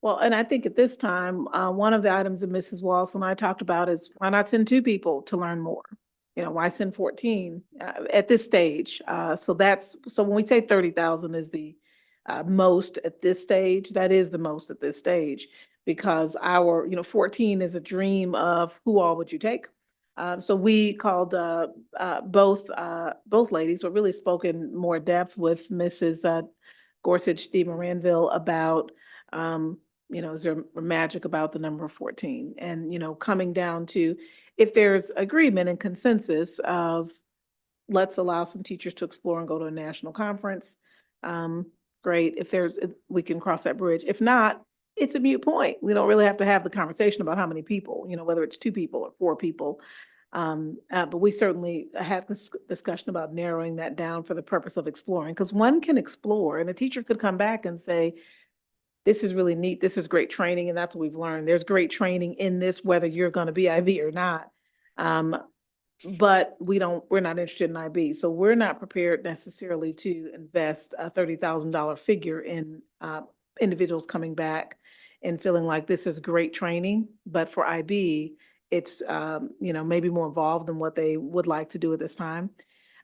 Well, and I think at this time, one of the items that Mrs. Wallace and I talked about is why not send 2 people to learn more? You know, why send 14 at this stage? So when we say 30,000 is the most at this stage, that is the most at this stage, because 14 is a dream of who all would you take? So we called both ladies, but really spoke in more depth with Mrs. Gorsuch de Moranville about is there magic about the number 14? And, coming down to if there's agreement and consensus of let's allow some teachers to explore and go to a national conference, great. We can cross that bridge. If not, it's a moot point. We don't really have to have the conversation about how many people, whether it's 2 people or 4 people. But we certainly had this discussion about narrowing that down for the purpose of exploring, because one can explore and a teacher could come back and say, this is really neat. This is great training. And that's what we've learned. There's great training in this, whether you're going to be IB or not. But we're not interested in IB. So we're not prepared necessarily to invest a $30,000 figure in individuals coming back and feeling like this is great training. But for IB, it's, maybe more involved than what they would like to do at this time.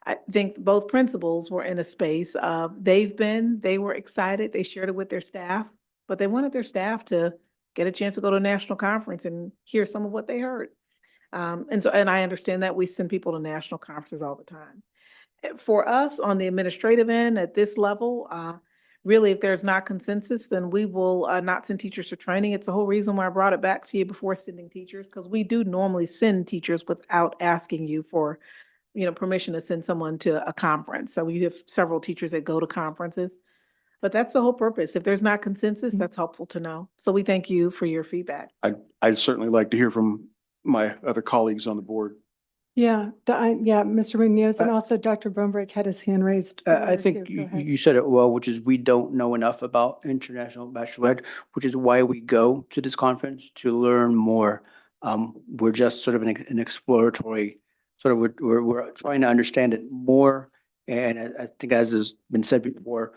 I think both principals were in a space of they were excited. They shared it with their staff, but they wanted their staff to get a chance to go to a national conference and hear some of what they heard. And I understand that we send people to national conferences all the time. For us on the administrative end at this level, really, if there's not consensus, then we will not send teachers to training. It's the whole reason why I brought it back to you before sending teachers, because we do normally send teachers without asking you for, permission to send someone to a conference. So you have several teachers that go to conferences, but that's the whole purpose. If there's not consensus, that's helpful to know. So we thank you for your feedback. I'd certainly like to hear from my other colleagues on the board. Yeah, Mr. Munoz, and also Dr. Brumbrick had his hand raised. I earlier, think too. Go ahead. you said it well, which is we don't know enough about international bachelorette, which is why we go to this conference to learn more. We're just sort of an exploratory, we're trying to understand it more. And I think, as has been said before,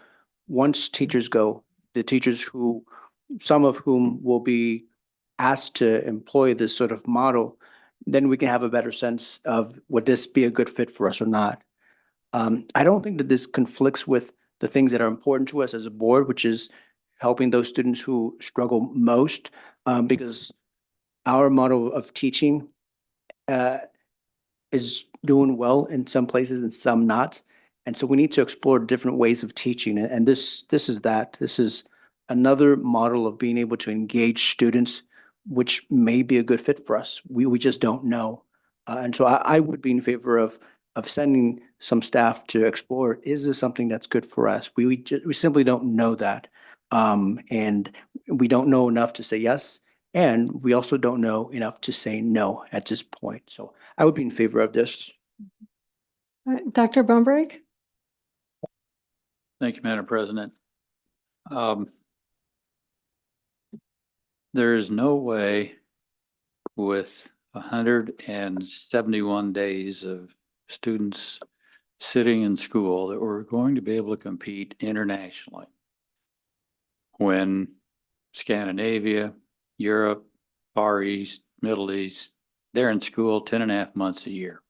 once teachers go, the teachers some of whom will be asked to employ this sort of model, then we can have a better sense of would this be a good fit for us or not. I don't think that this conflicts with the things that are important to us as a board, which is helping those students who struggle most, because our model of teaching is doing well in some places and some not. And so we need to explore different ways of teaching. And this is that. This is another model of being able to engage students, which may be a good fit for us. We just don't know. And so I would be in favor of sending some staff to explore, is this something that's good for us? We simply don't know that. And we don't know enough to say yes. And we also don't know enough to say no at this point. So I would be in favor of this. All right, Dr. Brumbrick? Thank you, Madam President. There is no way with 171 days of students sitting in school that we're going to be able to compete internationally. When Scandinavia, Europe, Far East, Middle East, they're in school 10.5 months a year.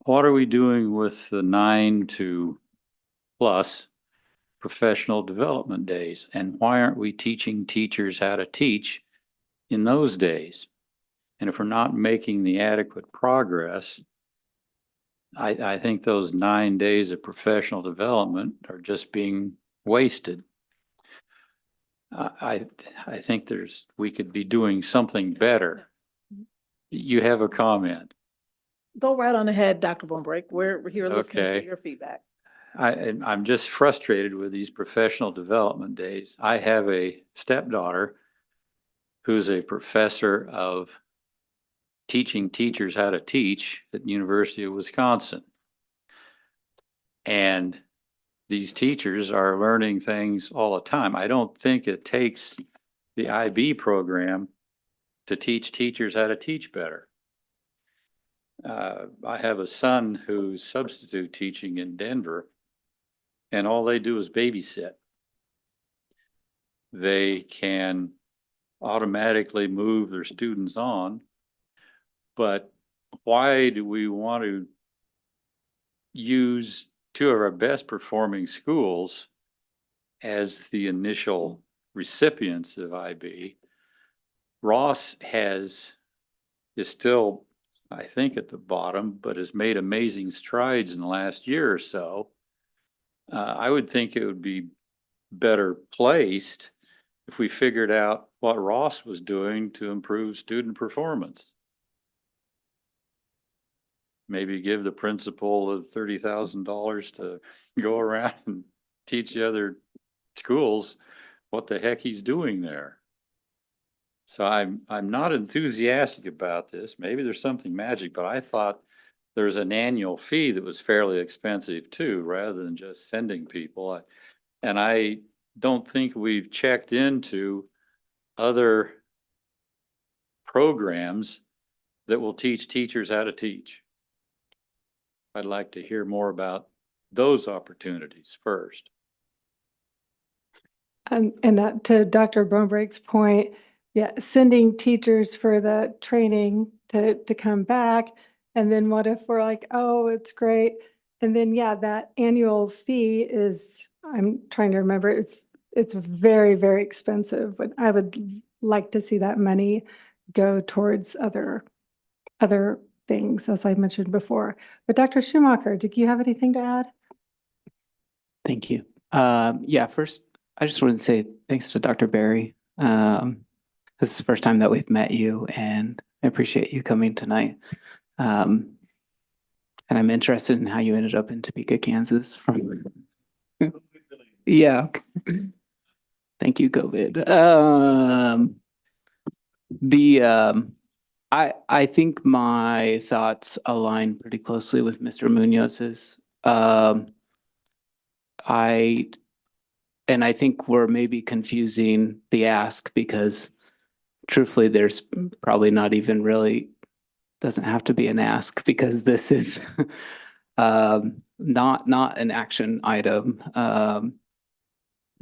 What are we doing with the 9 to plus professional development days? And why aren't we teaching teachers how to teach in those days? And if we're not making the adequate progress, I think those 9 days of professional development are just being wasted. I think we could be doing something better. You have a comment? Go right on ahead, Dr. Brumbrick. We're here listening Okay. to your feedback. I'm just frustrated with these professional development days. I have a stepdaughter who's a professor of teaching teachers how to teach at the University of Wisconsin. And these teachers are learning things all the time. I don't think it takes the IB program to teach teachers how to teach better. I have a son who's substitute teaching in Denver, and all they do is babysit. they can automatically move their students on. But why do we want to use two of our best performing schools as the initial recipients of IB? Ross is still, I think, at the bottom, but has made amazing strides in the last year or so. I would think it would be better placed if we figured out what Ross was doing to improve student performance. Maybe give the principal of $30,000 to go around and teach the other schools what the heck he's doing there. So I'm not enthusiastic about this. Maybe there's something magic, but I thought there's an annual fee that was fairly expensive too, rather than just sending people. And I don't think we've checked into other programs that will teach teachers how to teach. I'd like to hear more about those opportunities first. And to Dr. Brombrake's point, yeah, sending teachers for the training to come back. And then what if we're like, oh, it's great. And then, yeah, that annual fee is, I'm trying to remember, it's very, very expensive, but I would like to see that money go towards other things, as I mentioned before. But Dr. Schumacher, did you have anything to add? Thank you. Yeah, first, I just wanted to say thanks to Dr. Berry. This is the first time that we've met you, and I appreciate you coming tonight. And I'm interested in how you ended up in Topeka, Kansas. Yeah. Thank you, COVID. I think my thoughts align pretty closely with Mr. Munoz's. I think we're maybe confusing the ask because truthfully, there's probably not even really, doesn't have to be an ask because this is not an action item.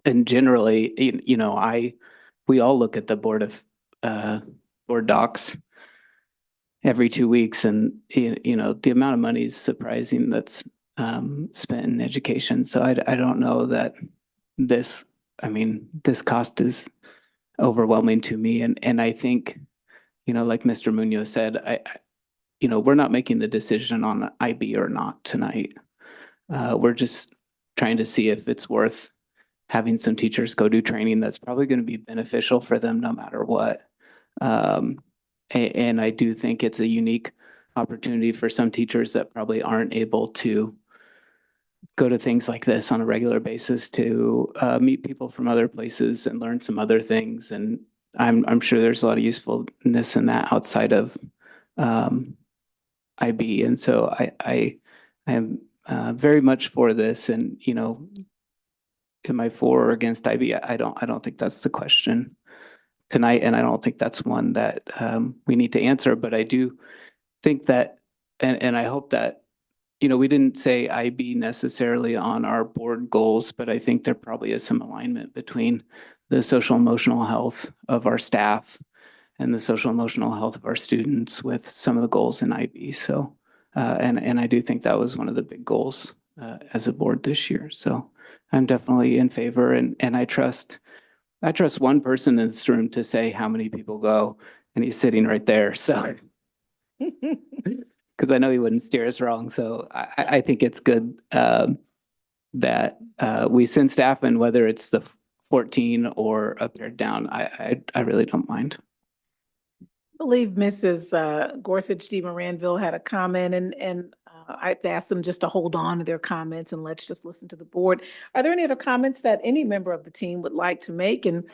And generally, we all look at the board docs every 2 weeks, and the amount of money is surprising that's spent in education. So I don't know that this cost is overwhelming to me. And I think, like Mr. Munoz said, we're not making the decision on IB or not tonight. We're just trying to see if it's worth having some teachers go do training that's probably going to be beneficial for them no matter what. And I do think it's a unique opportunity for some teachers that probably aren't able to go to things like this on a regular basis to meet people from other places and learn some other things. And I'm sure there's a lot of usefulness in that outside of IB. And so I am very much for this. And am I for or against IB? I don't think that's the question tonight, and I don't think that's one that we need to answer. But I do think that, and I hope that, we didn't say IB necessarily on our board goals, but I think there probably is some alignment between the social emotional health of our staff and the social emotional health of our students with some of the goals in IB. So, and I do think that was one of the big goals as a board this year. So I'm definitely in favor, and I trust one person in this room to say how many people go, and he's sitting right there. So, because I know he wouldn't steer us wrong. So I think it's good that we send staff, and whether it's the 14 or a pared down, I really don't mind. I believe Mrs. Gorsuch D. Moranville had a comment, and I asked them just to hold on to their comments and let's just listen to the board. Are there any other comments that any member of the team would like to make, and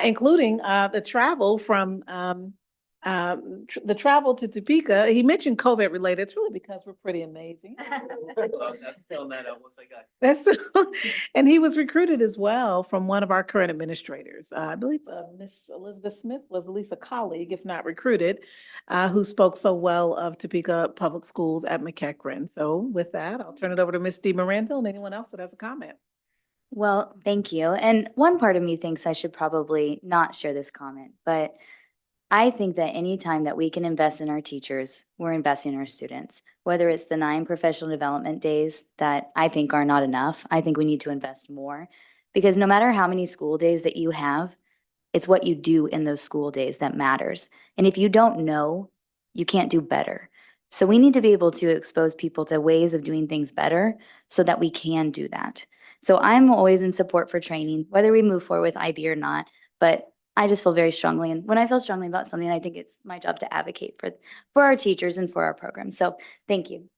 including the travel from the travel to Topeka? He mentioned COVID related. It's really because we're pretty amazing. That's and he was recruited as well from one of our current administrators. I believe Miss Elizabeth Smith was at least a colleague, if not recruited, who spoke so well of Topeka Public Schools at McEachran. So with that, I'll turn it over to Miss D. Moranville and anyone else that has a comment. Well, thank you. And one part of me thinks I should probably not share this comment, but I think that any time that we can invest in our teachers, we're investing in our students. Whether it's the 9 professional development days that I think are not enough, I think we need to invest more. Because no matter how many school days that you have, it's what you do in those school days that matters. And if you don't know, you can't do better. So we need to be able to expose people to ways of doing things better so that we can do that. So I'm always in support for training, whether we move forward with IB or not. But I just feel very strongly, and when I feel strongly about something, I think it's my job to advocate for our teachers and for our program. So thank you.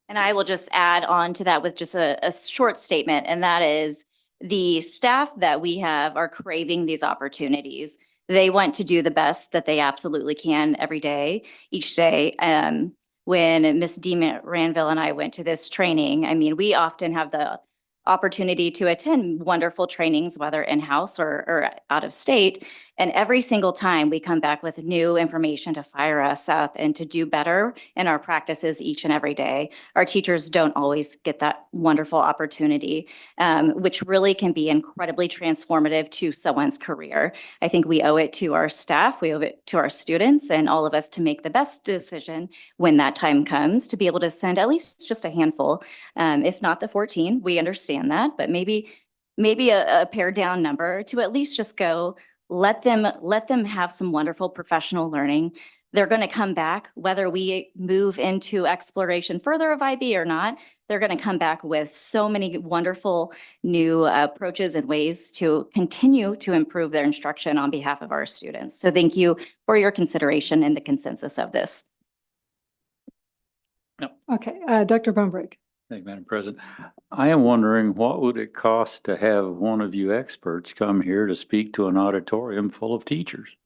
And I will just add on to that with just a short statement, and that is the staff that we have are craving these opportunities. They want to do the best that they absolutely can every day, each day. When Ms. Dee Ranville and I went to this training, I mean, we often have the opportunity to attend wonderful trainings, whether in-house or out of state. And every single time we come back with new information to fire us up and to do better in our practices each and every day. Our teachers don't always get that wonderful opportunity, which really can be incredibly transformative to someone's career. I think we owe it to our staff, we owe it to our students and all of us to make the best decision when that time comes to be able to send at least just a handful, if not the 14, we understand that, but maybe a pared down number to at least just go, let them have some wonderful professional learning. They're going to come back, whether we move into exploration further of IB or not, they're going to come back with so many wonderful new approaches and ways to continue to improve their instruction on behalf of our students. So thank you for your consideration and the consensus of this. Okay, Dr. Bumbrick. Thank you, Madam President. I am wondering, what would it cost to have one of you experts come here to speak to an auditorium full of teachers?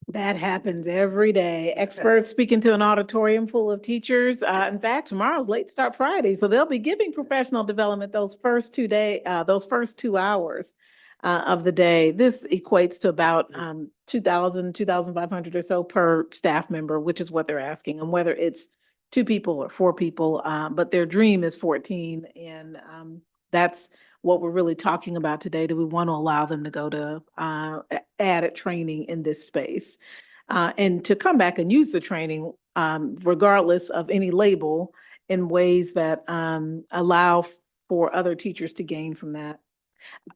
That happens every day. Experts speaking to an auditorium full of teachers. In fact, tomorrow's Late Start Friday, so they'll be giving professional development those first 2 hours of the day. This equates to about 2,000, 2,500 or so per staff member, which is what they're asking, and whether it's 2 people or 4 people, but their dream is 14, and that's what we're really talking about today. Do we want to allow them to go to added training in this space and to come back and use the training regardless of any label in ways that allow for other teachers to gain from that.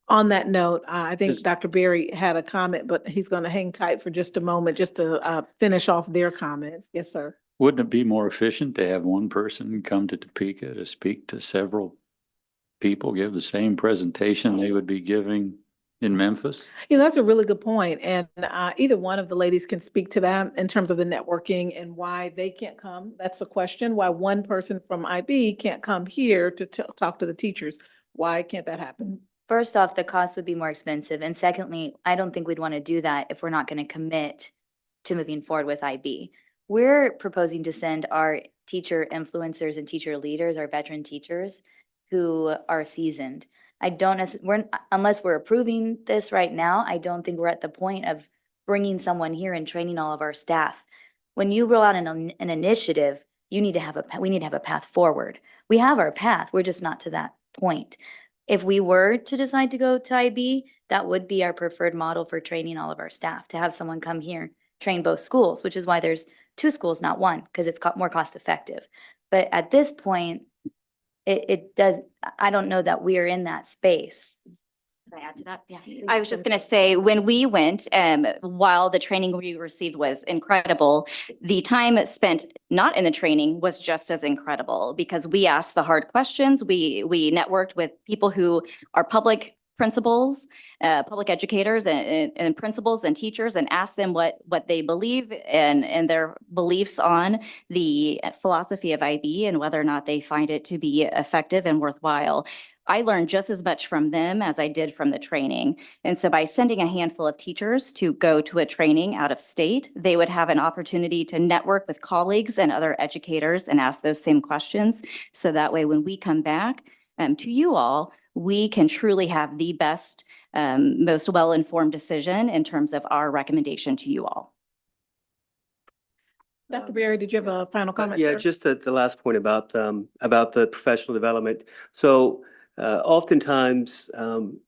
On that note, I think Dr. Berry had a comment, but he's going to hang tight for just a moment just to finish off their comments. Yes, sir. Wouldn't it be more efficient to have one person come to Topeka to speak to several people, give the same presentation they would be giving in Memphis? You know, that's a really good point. And either one of the ladies can speak to that in terms of the networking and why they can't come. That's the question. Why one person from IB can't come here to talk to the teachers. Why can't that happen? First off, the cost would be more expensive. And secondly, I don't think we'd want to do that if we're not going to commit to moving forward with IB. We're proposing to send our teacher influencers and teacher leaders, our veteran teachers who are seasoned. Unless we're approving this right now, I don't think we're at the point of bringing someone here and training all of our staff. When you roll out an initiative, we need to have a path forward. We have our path, we're just not to that point. If we were to decide to go to IB, that would be our preferred model for training all of our staff, to have someone come here, train both schools, which is why there's 2 schools, not 1, because it's more cost effective. But at this point, I don't know that we are in that space. Can I add to that? Yeah. I was just going to say, when we went, while the training we received was incredible, the time spent not in the training was just as incredible because we asked the hard questions. We networked with people who are public principals, public educators and principals and teachers, and asked them what they believe and their beliefs on the philosophy of IB and whether or not they find it to be effective and worthwhile. I learned just as much from them as I did from the training. And so by sending a handful of teachers to go to a training out of state, they would have an opportunity to network with colleagues and other educators and ask those same questions. So that way, when we come back to you all, we can truly have the best, most well-informed decision in terms of our recommendation to you all. Dr. Berry, did you have a final comment? Yeah, sir? just the last point about the professional development. So Oftentimes,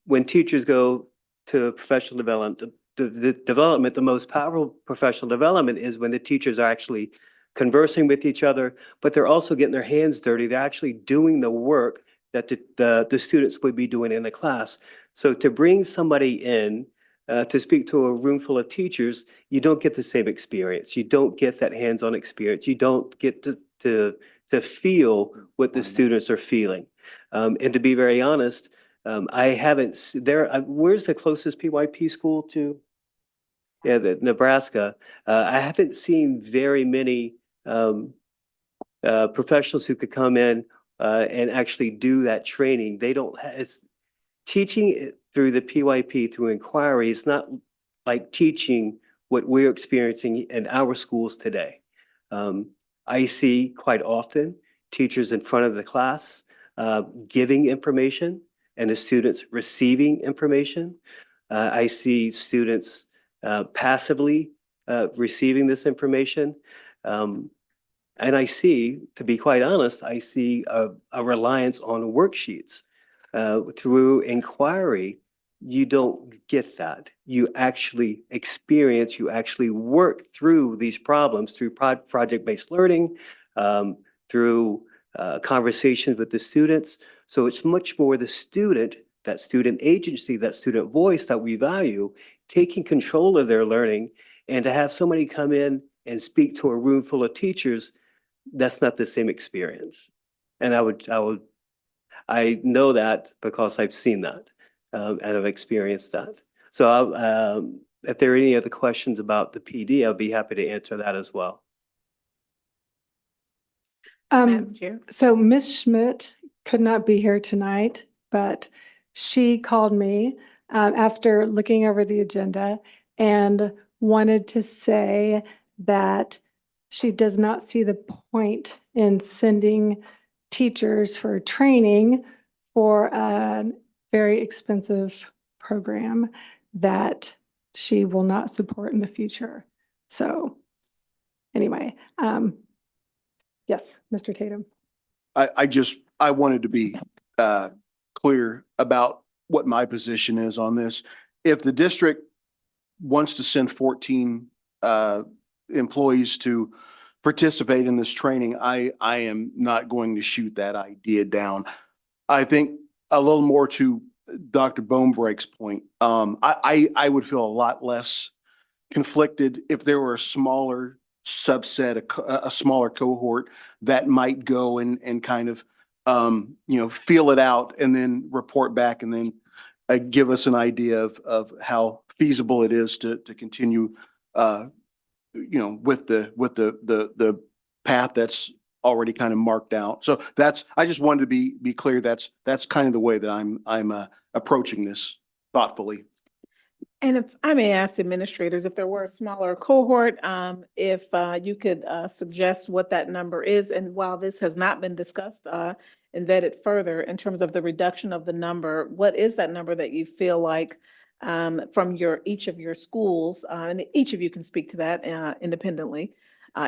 when teachers go to professional development, the most powerful professional development is when the teachers are actually conversing with each other, but they're also getting their hands dirty. They're actually doing the work that the students would be doing in the class. So to bring somebody in to speak to a room full of teachers, you don't get the same experience. You don't get that hands-on experience. You don't get to feel what the students are feeling. And to be very honest, I haven't, where's the closest PYP school to? Yeah, Nebraska. I haven't seen very many professionals who could come in and actually do that training. They don't, it's teaching it through the PYP, through inquiry. It's not like teaching what we're experiencing in our schools today. I see quite often teachers in front of the class giving information and the students receiving information. I see students passively receiving this information. And I see, to be quite honest, I see a reliance on worksheets. Through inquiry, you don't get that. You actually experience, you actually work through these problems through project-based learning, through conversations with the students. So it's much more the student, that student agency, that student voice that we value, taking control of their learning. And to have somebody come in and speak to a room full of teachers, that's not the same experience. And I know that because I've seen that and I've experienced that. So if there are any other questions about the PD, I'll be happy to answer that as well. Madam Chair. So Ms. Schmidt could not be here tonight, but she called me after looking over the agenda and wanted to say that she does not see the point in sending teachers for training for a very expensive program that she will not support in the future. So anyway, yes, Mr. Tatum. I wanted to be clear about what my position is on this. If the district wants to send 14 employees to participate in this training, I am not going to shoot that idea down. I think a little more to Dr. Bonebreak's point, I would feel a lot less conflicted if there were a smaller subset, a smaller cohort that might go and kind of, feel it out and then report back and then give us an idea of how feasible it is to continue, with the path that's already kind of marked out. So I just wanted to be clear. That's kind of the way that I'm approaching this thoughtfully. And if I may ask administrators, if there were a smaller cohort, if you could suggest what that number is, and while this has not been discussed and vetted further in terms of the reduction of the number, what is that number that you feel like from each of your schools, and each of you can speak to that independently,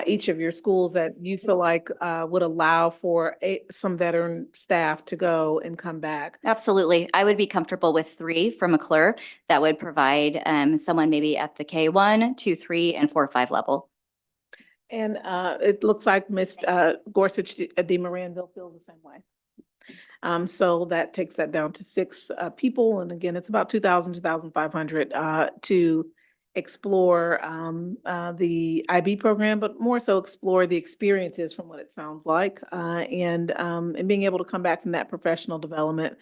each of your schools that you feel like would allow for some veteran staff to go and come back? Absolutely. I would be comfortable with 3 from McClure that would provide someone maybe at the K1, 2, 3, and 4, 5 level. And it looks like Ms. Gorsuch de Moranville feels the same way. So that takes that down to 6 people. And again, it's about 2,000, 2,500 to explore the IB program, but more so explore the experiences from what it sounds like, and being able to come back from that professional development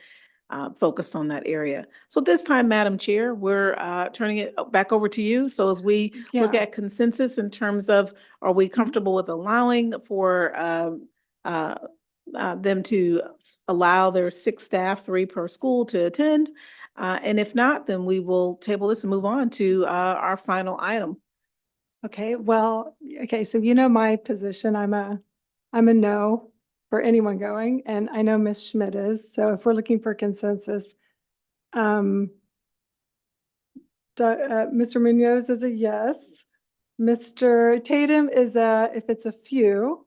focused on that area. So this time, Madam Chair, we're turning it back over to you. So as we look at consensus in terms of, are we comfortable with allowing for them to allow their 6 staff, 3 per school, to attend? And if not, then we will table this and move on to our final item. Okay, well, okay, so you know my position. I'm a no for anyone going, and I know Ms. Schmidt is. So if we're looking for consensus, Mr. Munoz is a yes. Mr. Tatum is if it's a few.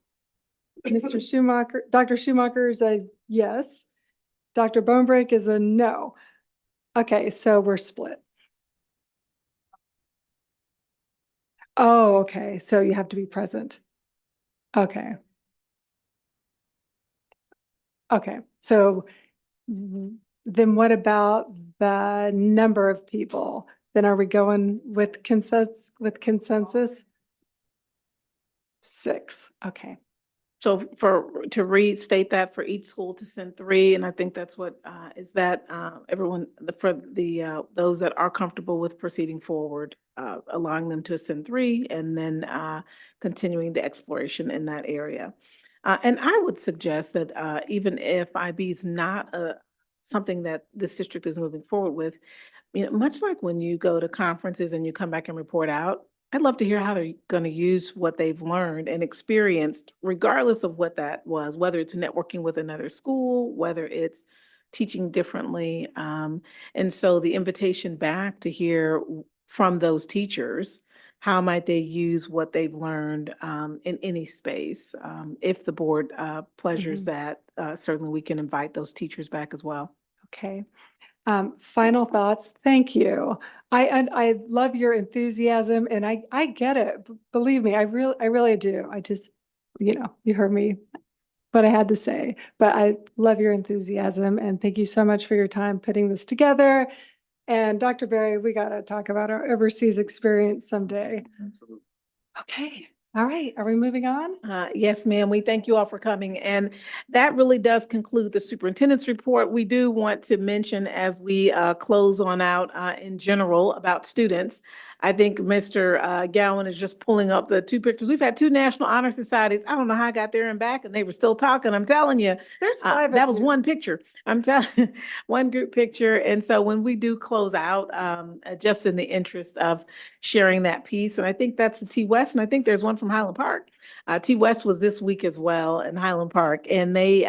Mr. Schumacher, Dr. Schumacher is a yes. Dr. Bonebrake is a no. Okay, so we're split. Oh, okay, so you have to be present. Okay. Okay, so then what about the number of people? Then are we going with consensus? 6, okay. So to restate that for each school to send 3, and I think that's what, is that, everyone, those that are comfortable with proceeding forward, allowing them to send 3 and then, continuing the exploration in that area. And I would suggest that, even if IB is not, something that this district is moving forward with, much like when you go to conferences and you come back and report out, I'd love to hear how they're going to use what they've learned and experienced, regardless of what that was, whether it's networking with another school, whether it's teaching differently. And so the invitation back to hear from those teachers, how might they use what they've learned in any space? If the board pleasures that, certainly we can invite those teachers back as well. Okay. Final thoughts. Thank you. I love your enthusiasm and I get it. Believe me, I really do. I just, you heard me, what I had to say, but I love your enthusiasm and thank you so much for your time putting this together. And Dr. Berry, we got to talk about our overseas experience someday. Absolutely. Okay. All right. Are we moving on? Yes, ma'am. We thank you all for coming. And that really does conclude the superintendent's report. We do want to mention as we close on out in general about students. I think Mr. Gowan is just pulling up the 2 pictures. We've had 2 National Honor Societies. I don't know how I got there and back and they were still talking. I'm telling you, There's 5 that of was you. one picture. I'm telling you, one group picture. And so when we do close out, just in the interest of sharing that piece, and I think that's the T West, and I think there's one from Highland Park. T West was this week as well in Highland Park, and they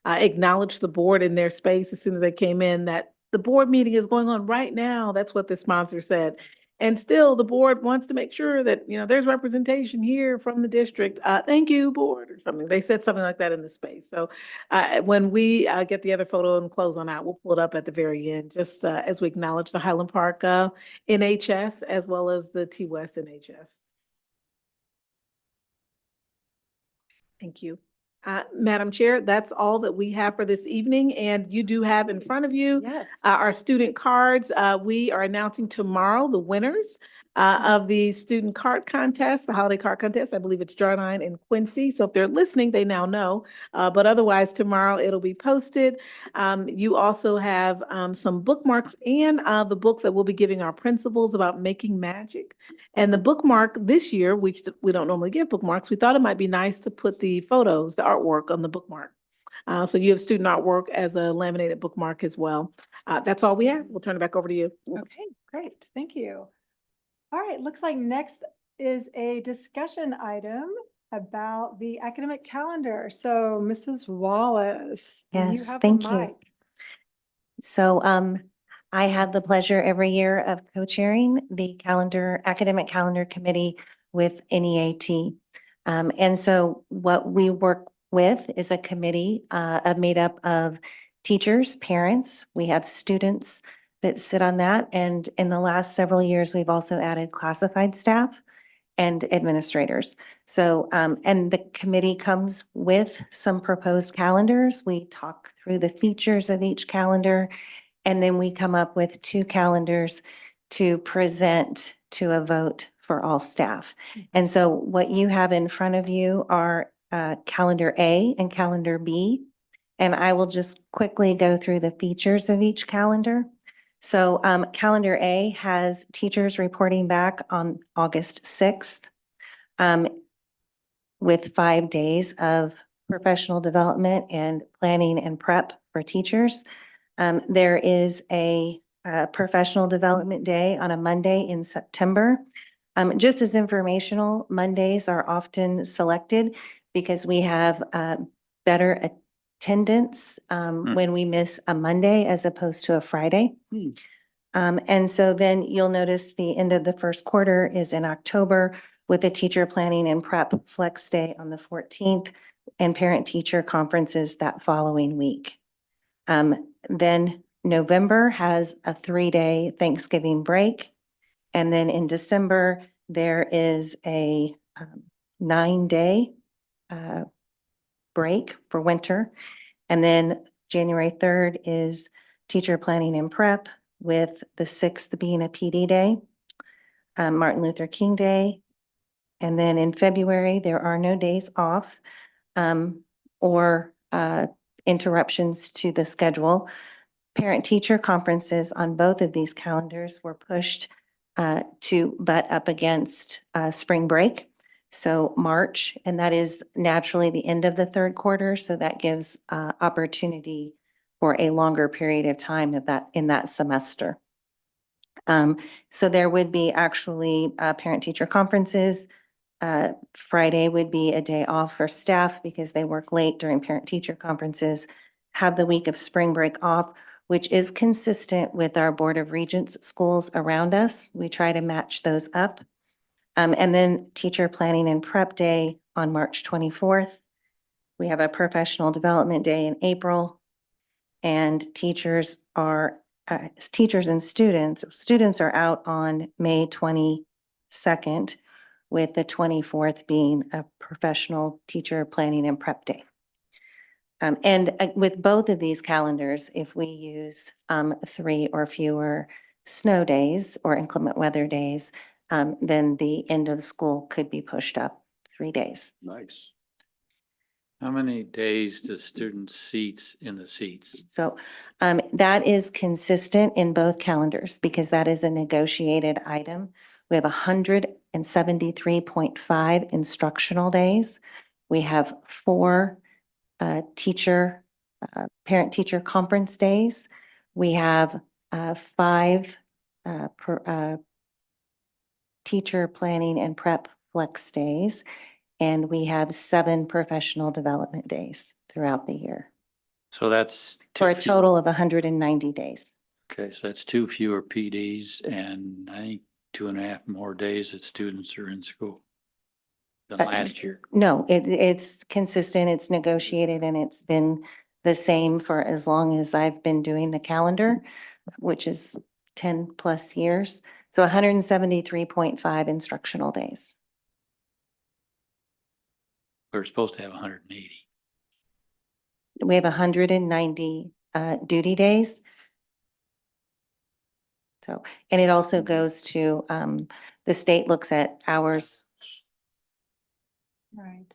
acknowledged the board in their space as soon as they came in that the board meeting is going on right now. That's what the sponsor said. And still, the board wants to make sure that, there's representation here from the district. Thank you, board, or something. They said something like that in the space. So when we get the other photo and close on out, we'll pull it up at the very end, just as we acknowledge the Highland Park NHS as well as the T West NHS. Thank you. Madam Chair, that's all that we have for this evening, and you do have in front of you our student cards. We are announcing tomorrow the winners of the student card contest, the holiday card contest. I believe it's Jarnine and Quincy. So if they're listening, they now know. But otherwise, tomorrow it'll be posted. You also have some bookmarks and the book that we'll be giving our principals about making magic. And the bookmark this year, we don't normally give bookmarks. We thought it might be nice to put the photos, the artwork on the bookmark. So you have student artwork as a laminated bookmark as well. That's all we have. We'll turn it back over to you. Okay, great. Thank you. All right, looks like next is a discussion item about the academic calendar. So Mrs. Wallace, you Yes, have the thank you. mic. So I have the pleasure every year of co-chairing the academic calendar committee with NEAT. And so what we work with is a committee made up of teachers, parents, we have students that sit on that. And in the last several years, we've also added classified staff and administrators. So, and the committee comes with some proposed calendars. We talk through the features of each calendar, and then we come up with 2 calendars to present to a vote for all staff. And so what you have in front of you are calendar A and calendar B. And I will just quickly go through the features of each calendar. So calendar A has teachers reporting back on August 6th with 5 days of professional development and planning and prep for teachers. There is a professional development day on a Monday in September. Just as informational, Mondays are often selected because we have better attendance when we miss a Monday as opposed to a Friday. And so then you'll notice the end of the first quarter is in October with the teacher planning and prep flex day on the 14th and parent teacher conferences that following week. Then November has a 3-day Thanksgiving break. And then in December, there is a 9-day break for winter. And then January 3rd is teacher planning and prep, with the 6th being a PD day, Martin Luther King Day. And then in February, there are no days off or interruptions to the schedule. Parent-teacher conferences on both of these calendars were pushed to butt up against spring break. So March, and that is naturally the end of the third quarter, so that gives opportunity for a longer period of time in that semester. So there would be actually parent-teacher conferences. Friday would be a day off for staff because they work late during parent-teacher conferences, have the week of spring break off, which is consistent with our Board of Regents schools around us. We try to match those up. And then teacher planning and prep day on March 24th. We have a professional development day in April. And teachers and students are out on May 22nd, with the 24th being a professional teacher planning and prep day. And with both of these calendars, if we use 3 or fewer snow days or inclement weather days, then the end of school could be pushed up 3 days. Nice. How many days does student seats in the seats? So that is consistent in both calendars because that is a negotiated item. We have 173.5 instructional days. We have 4 parent-teacher conference days. We have 5 teacher planning and prep flex days. And we have 7 professional development days throughout the year, So that's. for a total of 190 days. Okay, so that's 2 fewer PDs and I think 2.5 more days that students are in school than last year. No, it's consistent, it's negotiated, and it's been the same for as long as I've been doing the calendar, which is 10 plus years. So 173.5 instructional days. We're supposed to have 180. We have 190 duty days. So, and it also goes to, the state looks at hours. Right.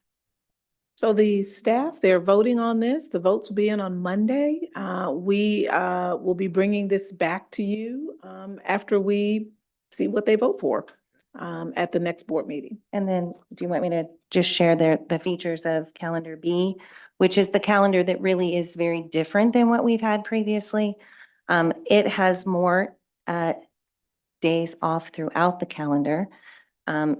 So the staff, they're voting on this. The votes will be in on Monday. We will be bringing this back to you after we see what they vote for at the next board meeting. And then do you want me to just share the features of calendar B, which is the calendar that really is very different than what we've had previously? It has more days off throughout the calendar.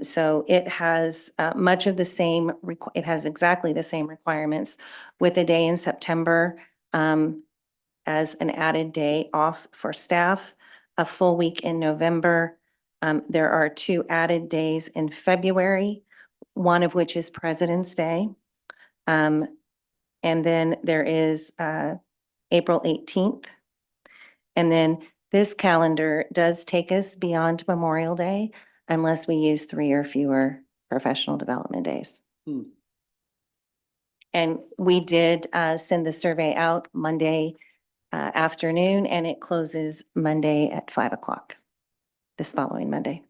So it has much of the same, it has exactly the same requirements, with a day in September as an added day off for staff, a full week in November. There are 2 added days in February, one of which is President's Day. And then there is April 18th. And then this calendar does take us beyond Memorial Day unless we use 3 or fewer professional development days. And we did send the survey out Monday afternoon, and it closes Monday at 5 o'clock, this following Monday.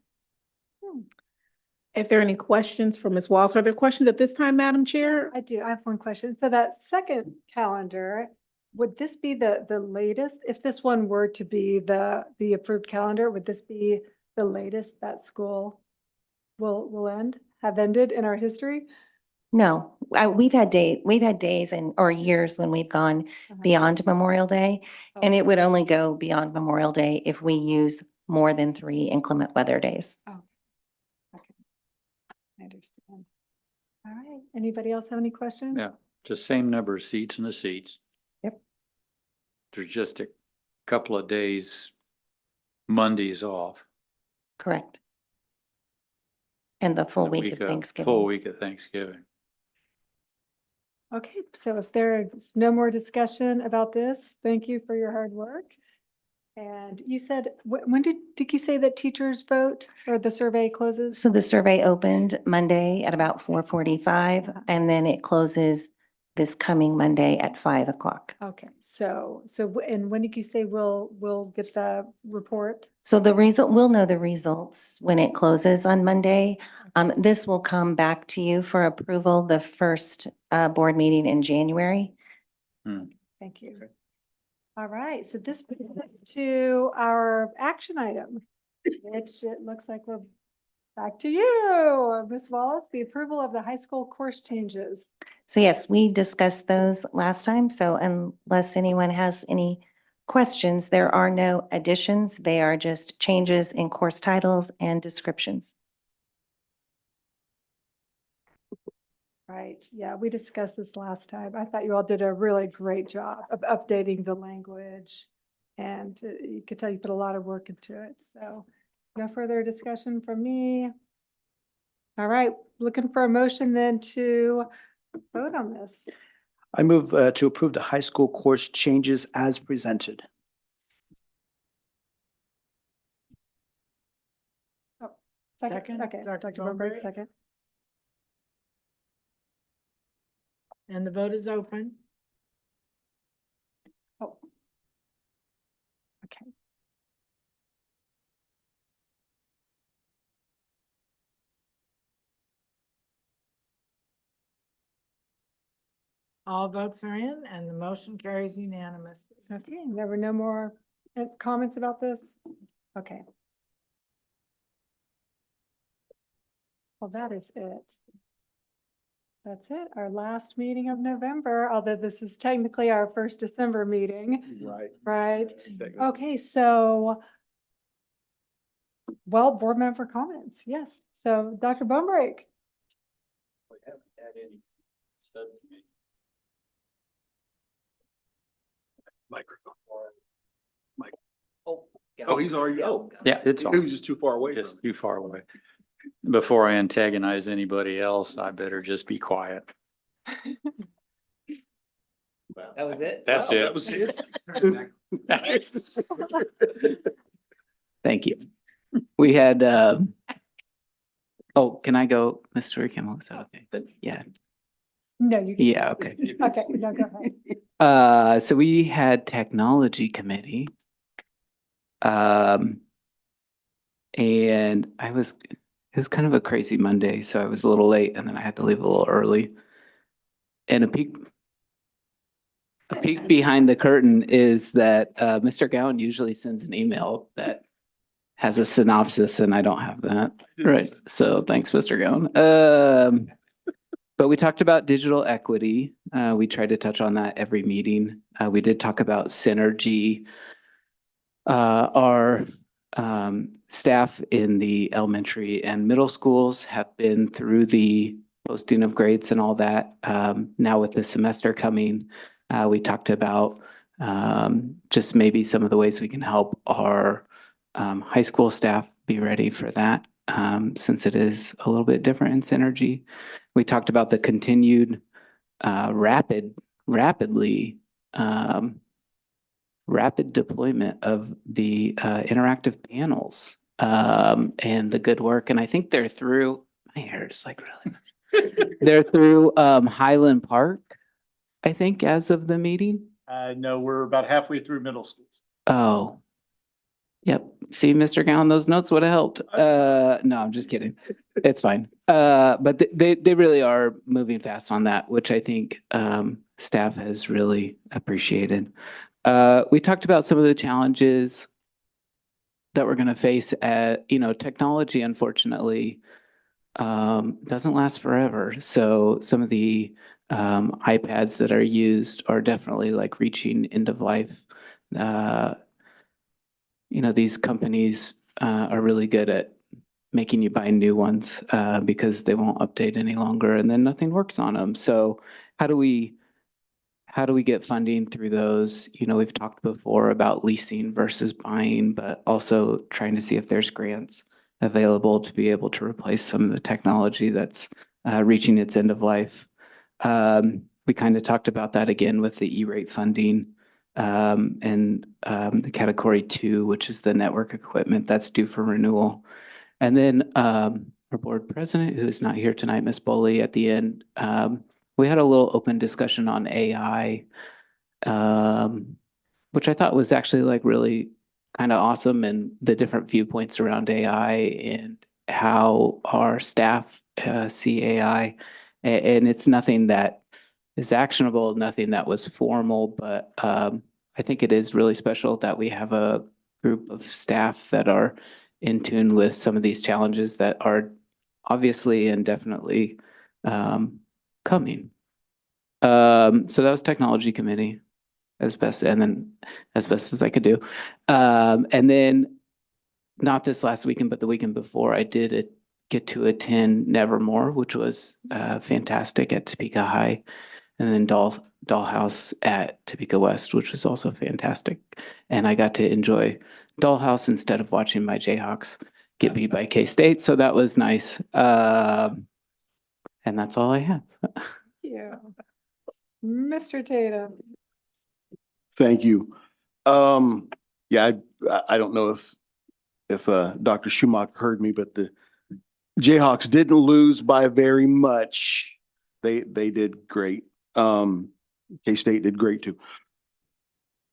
If there are any questions for Ms. Walls, are there questions at this time, Madam Chair? I do. I have one question. So that second calendar, would this be the latest? If this one were to be the approved calendar, would this be the latest that school will have ended in our history? No, we've had days or years when we've gone beyond Memorial Day, and it would only go beyond Memorial Day if we use more than 3 inclement weather days. Oh, okay. I understand. All right. Anybody else have any questions? Yeah, just same number of seats in the seats. Yep. There's just a couple of days, Mondays off. Correct. And the full week of Full Thanksgiving. week of Thanksgiving. Okay, so if there is no more discussion about this, thank you for your hard work. And you said, when did you say that teachers vote or the survey closes? So the survey opened Monday at about 4:45, and then it closes this coming Monday at 5 o'clock. Okay, and when did you say we'll get the report? So we'll know the results when it closes on Monday. This will come back to you for approval, the first board meeting in January. Thank you. All right, so this brings us to our action item, which it looks like we're back to you, Ms. Wallace, the approval of the high school course changes. So yes, we discussed those last time. So unless anyone has any questions, there are no additions. They are just changes in course titles and descriptions. Right, yeah, we discussed this last time. I thought you all did a really great job of updating the language. And you could tell you put a lot of work into it. So no further discussion from me. All right, looking for a motion then to vote on this. I move to approve the high school course changes as presented. Second, Okay, Dr. Dr. Bumberg, Bumberg. second. And the vote is open. Oh. Okay. All votes are in and the motion carries unanimously. Okay, there were no more comments about this? Okay. Well, that is it. That's it, our last meeting of November, although this is technically our first December meeting. Right. Right, okay, so. Well, board member comments, yes. So Dr. Bumbrick. Microphone. Oh, he's already, Yeah, it's he on. was just too far away. Just too far away. Before I antagonize anybody else, I better just be quiet. That was it? That's Wow, it. that was it. Thank you. We had, oh, can I go, Mr. Kimmel? Is that okay? Yeah, No, you. can- yeah, okay. Okay, no, go ahead. So we had technology committee. And it was kind of a crazy Monday, so I was a little late and then I had to leave a little early. And a peek behind the curtain is that Mr. Gowan usually sends an email that has a synopsis and I don't have that. Right. So thanks, Mr. Gowan. But we talked about digital equity. We tried to touch on that every meeting. We did talk about synergy. Our staff in the elementary and middle schools have been through the posting of grades and all that. Now with the semester coming, we talked about just maybe some of the ways we can help our high school staff be ready for that, since it is a little bit different in synergy. We talked about the continued rapid deployment of the interactive panels and the good work. And I think they're through, my hair is like really, they're through Highland Park, I think, as of the meeting. No, we're about halfway through middle schools. Oh. Yep. See, Mr. Gowan, those notes would have helped. No, I'm just kidding. It's fine. But they really are moving fast on that, which I think staff has really appreciated. We talked about some of the challenges that we're going to face at, technology, unfortunately, doesn't last forever. So some of the iPads that are used are definitely like reaching end of life. These companies are really good at making you buy new ones because they won't update any longer and then nothing works on them. So how do we get funding through those? We've talked before about leasing versus buying, but also trying to see if there's grants available to be able to replace some of the technology that's reaching its end of life. we kind of talked about that again with the E-rate funding. And the category 2, which is the network equipment that's due for renewal. And then our board president, who is not here tonight, Ms. Boley, at the end, we had a little open discussion on AI, which I thought was actually like really kind of awesome, and the different viewpoints around AI and how our staff see AI. And it's nothing that is actionable, nothing that was formal, but I think it is really special that we have a group of staff that are in tune with some of these challenges that are obviously and definitely coming. So that was technology committee as best as I could do. And then not this last weekend, but the weekend before, I did get to attend Nevermore, which was fantastic at Topeka High, and then Dollhouse at Topeka West, which was also fantastic. And I got to enjoy Dollhouse instead of watching my Jayhawks get beat by K-State. So that was nice. And that's all I have. Yeah. Mr. Tatum. Thank you. Yeah, I don't know if Dr. Schumacher heard me, but the Jayhawks didn't lose by very much. They did great. K-State did great too.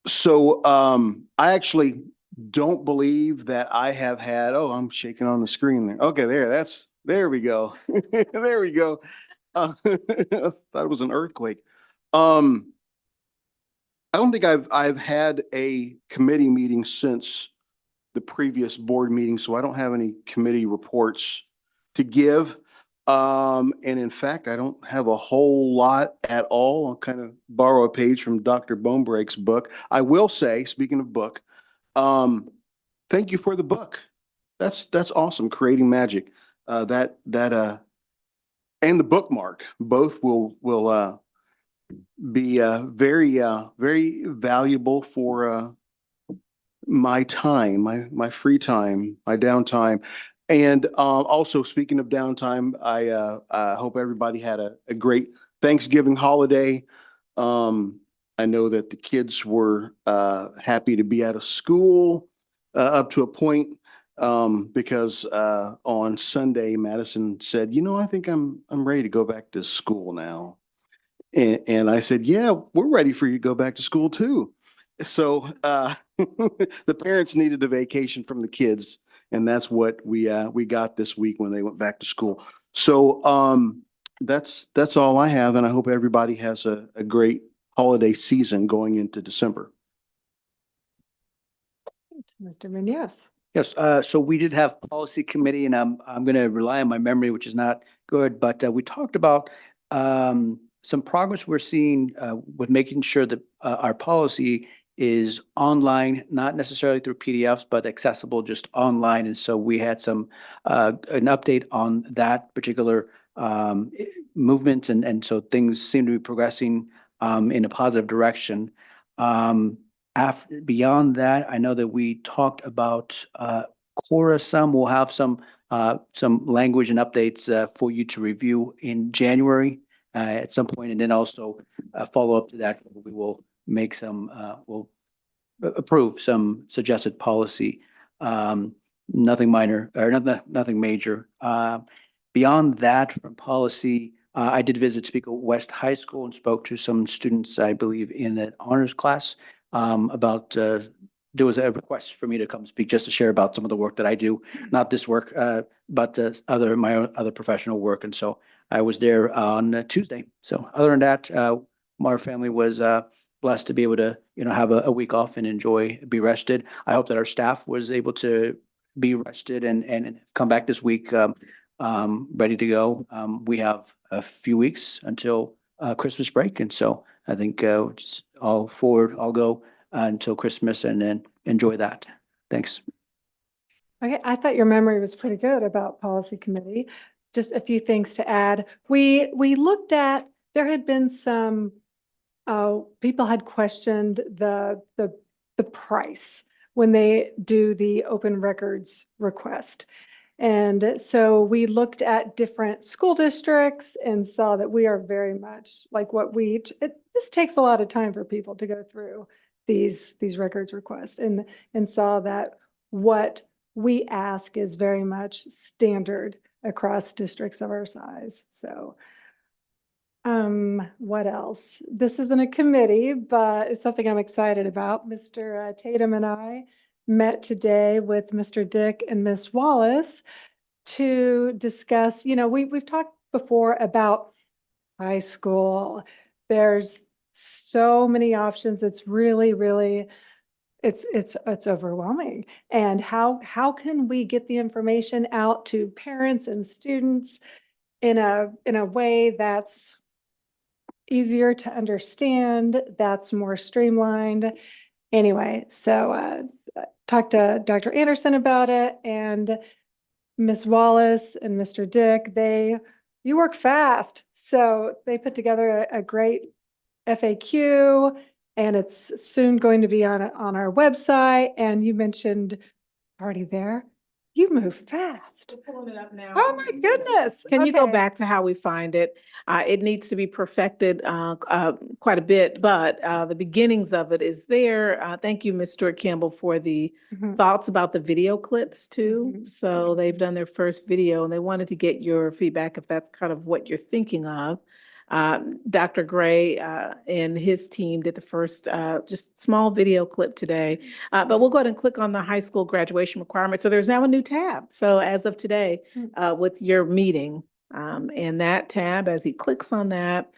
So I actually don't believe that I have had, oh, I'm shaking on the screen there. Okay, there we go. There we go. I thought it was an earthquake. I don't think I've had a committee meeting since the previous board meeting, so I don't have any committee reports to give. And in fact, I don't have a whole lot at all. I'll kind of borrow a page from Dr. Bonebreak's book. I will say, speaking of book, thank you for the book. That's awesome. Creating Magic. And the bookmark both will be very valuable for my time, my free time, my downtime. And also, speaking of downtime, I hope everybody had a great Thanksgiving holiday. I know that the kids were happy to be out of school up to a point, because on Sunday, Madison said, I think I'm ready to go back to school now. And I said, yeah, we're ready for you to go back to school too. So the parents needed a vacation from the kids, and that's what we got this week when they went back to school. So that's all I have, and I hope everybody has a great holiday season going into December. Mr. Munoz. Yes, so we did have policy committee, and I'm going to rely on my memory, which is not good, but we talked about some progress we're seeing with making sure that our policy is online, not necessarily through PDFs, but accessible just online. And so we had an update on that particular movement, and so things seem to be progressing in a positive direction. Beyond that, I know that we talked about Cora some. We'll have some language and updates for you to review in January at some point, and then also follow up to that. We will make we'll approve some suggested policy. Nothing minor or nothing major. Beyond that, from policy, I did visit Topeka West High School and spoke to some students, I believe, in an honors class about there was a request for me to come speak just to share about some of the work that I do, not this work, but my other professional work. And so I was there on Tuesday. So other than that, my family was blessed to be able to, have a week off and be rested. I hope that our staff was able to be rested and come back this week ready to go. We have a few weeks until Christmas break. And so I think just all forward, I'll go until Christmas and then enjoy that. Thanks. Okay, I thought your memory was pretty good about policy committee. Just a few things to add. We looked at, there had been some, people had questioned the price when they do the open records request. And so we looked at different school districts and saw that we are very much like what this takes a lot of time for people to go through these records requests and saw that what we ask is very much standard across districts of our size. So what else? This isn't a committee, but it's something I'm excited about. Mr. Tatum and I met today with Mr. Dick and Miss Wallace to discuss, we've talked before about high school. There's so many options. It's really, really, it's overwhelming. And how can we get the information out to parents and students in a way that's easier to understand, that's more streamlined? Anyway, so talked to Dr. Anderson about it, and Miss Wallace and Mr. Dick, you work fast. So they put together a great FAQ, and it's soon going to be on our website. And you mentioned already there. You move fast. We're pulling it up now. Oh my goodness. Can you go Okay. back to how we find it? It needs to be perfected quite a bit, but the beginnings of it is there. Thank you, Ms. Stewart Campbell, for the Mhm. thoughts about the video clips too. Mhm. So they've done their first video and they wanted to get your feedback if that's kind of what you're thinking of. Dr. Gray and his team did the first just small video clip today. But we'll go ahead and click on the high school graduation requirements. So there's now a new tab. So as of today, with your meeting, and that tab, as he clicks on that,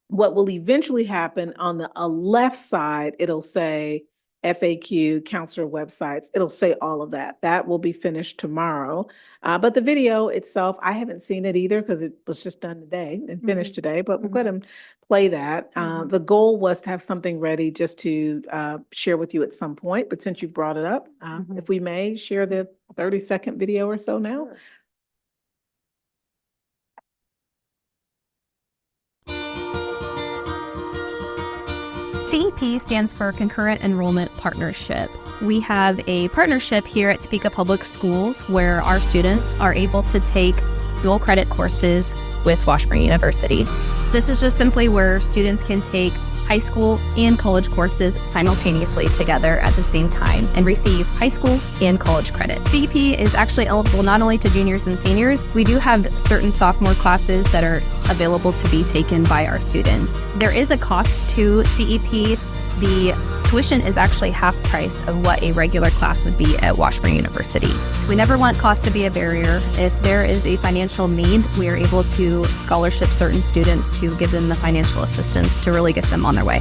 what will eventually happen on the left side, it'll say FAQ, counselor websites. It'll say all of that. That will be finished tomorrow. But the video itself, I haven't seen it either because it was just done today and finished today, but we'll go ahead and play that. The goal was to have something ready just to share with you at some point, but since you brought it up, if we may share the 30-second video or so now. CEP stands for Concurrent Enrollment Partnership. We have a partnership here at Topeka Public Schools where our students are able to take dual credit courses with Washburn University. This is just simply where students can take high school and college courses simultaneously together at the same time and receive high school and college credit. CEP is actually eligible not only to juniors and seniors, we do have certain sophomore classes that are available to be taken by our students. There is a cost to CEP. The tuition is actually half price of what a regular class would be at Washburn University. So we never want cost to be a barrier. If there is a financial need, we are able to scholarship certain students to give them the financial assistance to really get them on their way.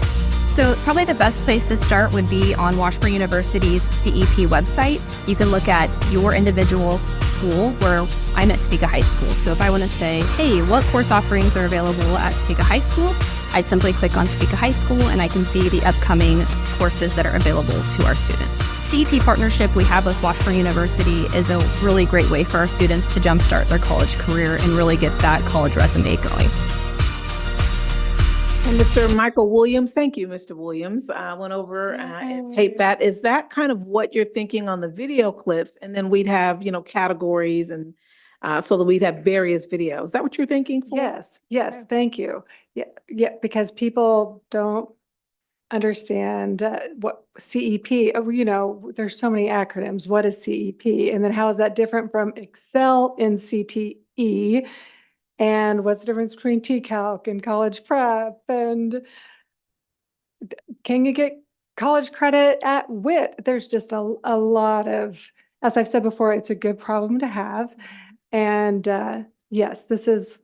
So probably the best place to start would be on Washburn University's CEP website. You can look at your individual school, where I'm at Topeka High School. So if I want to say, hey, what course offerings are available at Topeka High School? I'd simply click on Topeka High School and I can see the upcoming courses that are available to our students. CEP partnership we have with Washburn University is a really great way for our students to jumpstart their college career and really get that college resume going. And Mr. Michael Williams, thank you, Mr. Williams. I went over and taped that. Is that kind of what you're thinking on the video clips? And then we'd have, categories and so that we'd have various videos. Is that what you're thinking for? Yes, thank you. Yeah, because people don't understand what CEP, there's so many acronyms. What is CEP? And then how is that different from Excel and CTE? And what's the difference between TCalc and college prep? And can you get college credit at WIT? There's just a lot of, as I've said before, it's a good problem to have. And yes, these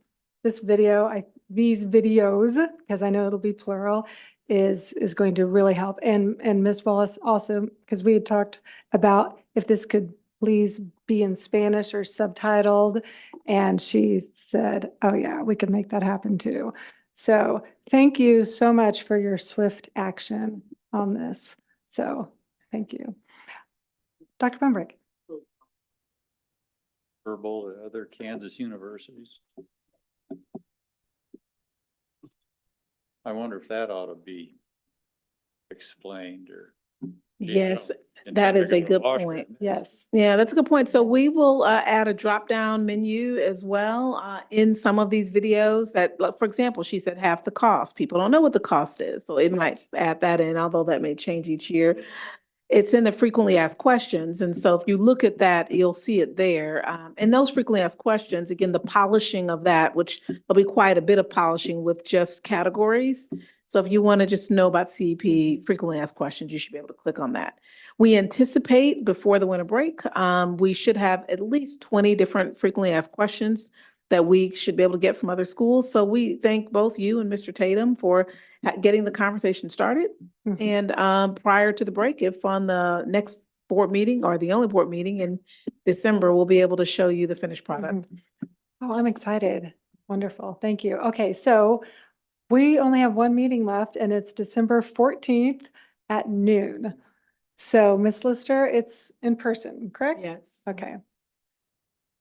videos, because I know it'll be plural, is going to really help. And Ms. Wallace also, because we had talked about if this could please be in Spanish or subtitled. And she said, oh yeah, we could make that happen too. So thank you so much for your swift action on this. So thank you. Dr. Bumbrick. Verbal to other Kansas universities. I wonder if that ought to be explained or Yes, that is a good point. Yes. Yeah, that's a good point. So we will add a drop-down menu as well in some of these videos that, like, for example, she said half the cost. People don't know what the cost is, so it might add that in, although that may change each year. It's in the frequently asked questions, and so if you look at that, you'll see it there. And those frequently asked questions, again, the polishing of that, which there'll be quite a bit of polishing with just categories. So if you want to just know about CEP frequently asked questions, you should be able to click on that. We anticipate before the winter break, we should have at least 20 different frequently asked questions that we should be able to get from other schools. So we thank both you and Mr. Tatum for getting the conversation started. And prior to the break, if on the next board meeting or the only board meeting in December, we'll be able to show you the finished product. Oh, I'm excited. Wonderful. Thank you. Okay, so we only have one meeting left and it's December 14th at noon. So Ms. Lister, it's in person, correct? Yes. Okay.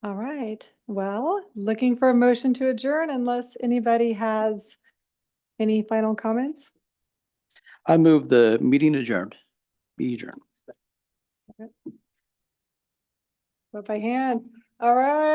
All right. Well, looking for a motion to adjourn unless anybody has any final comments? I move the meeting adjourned. Be adjourned. Vote by hand. All right.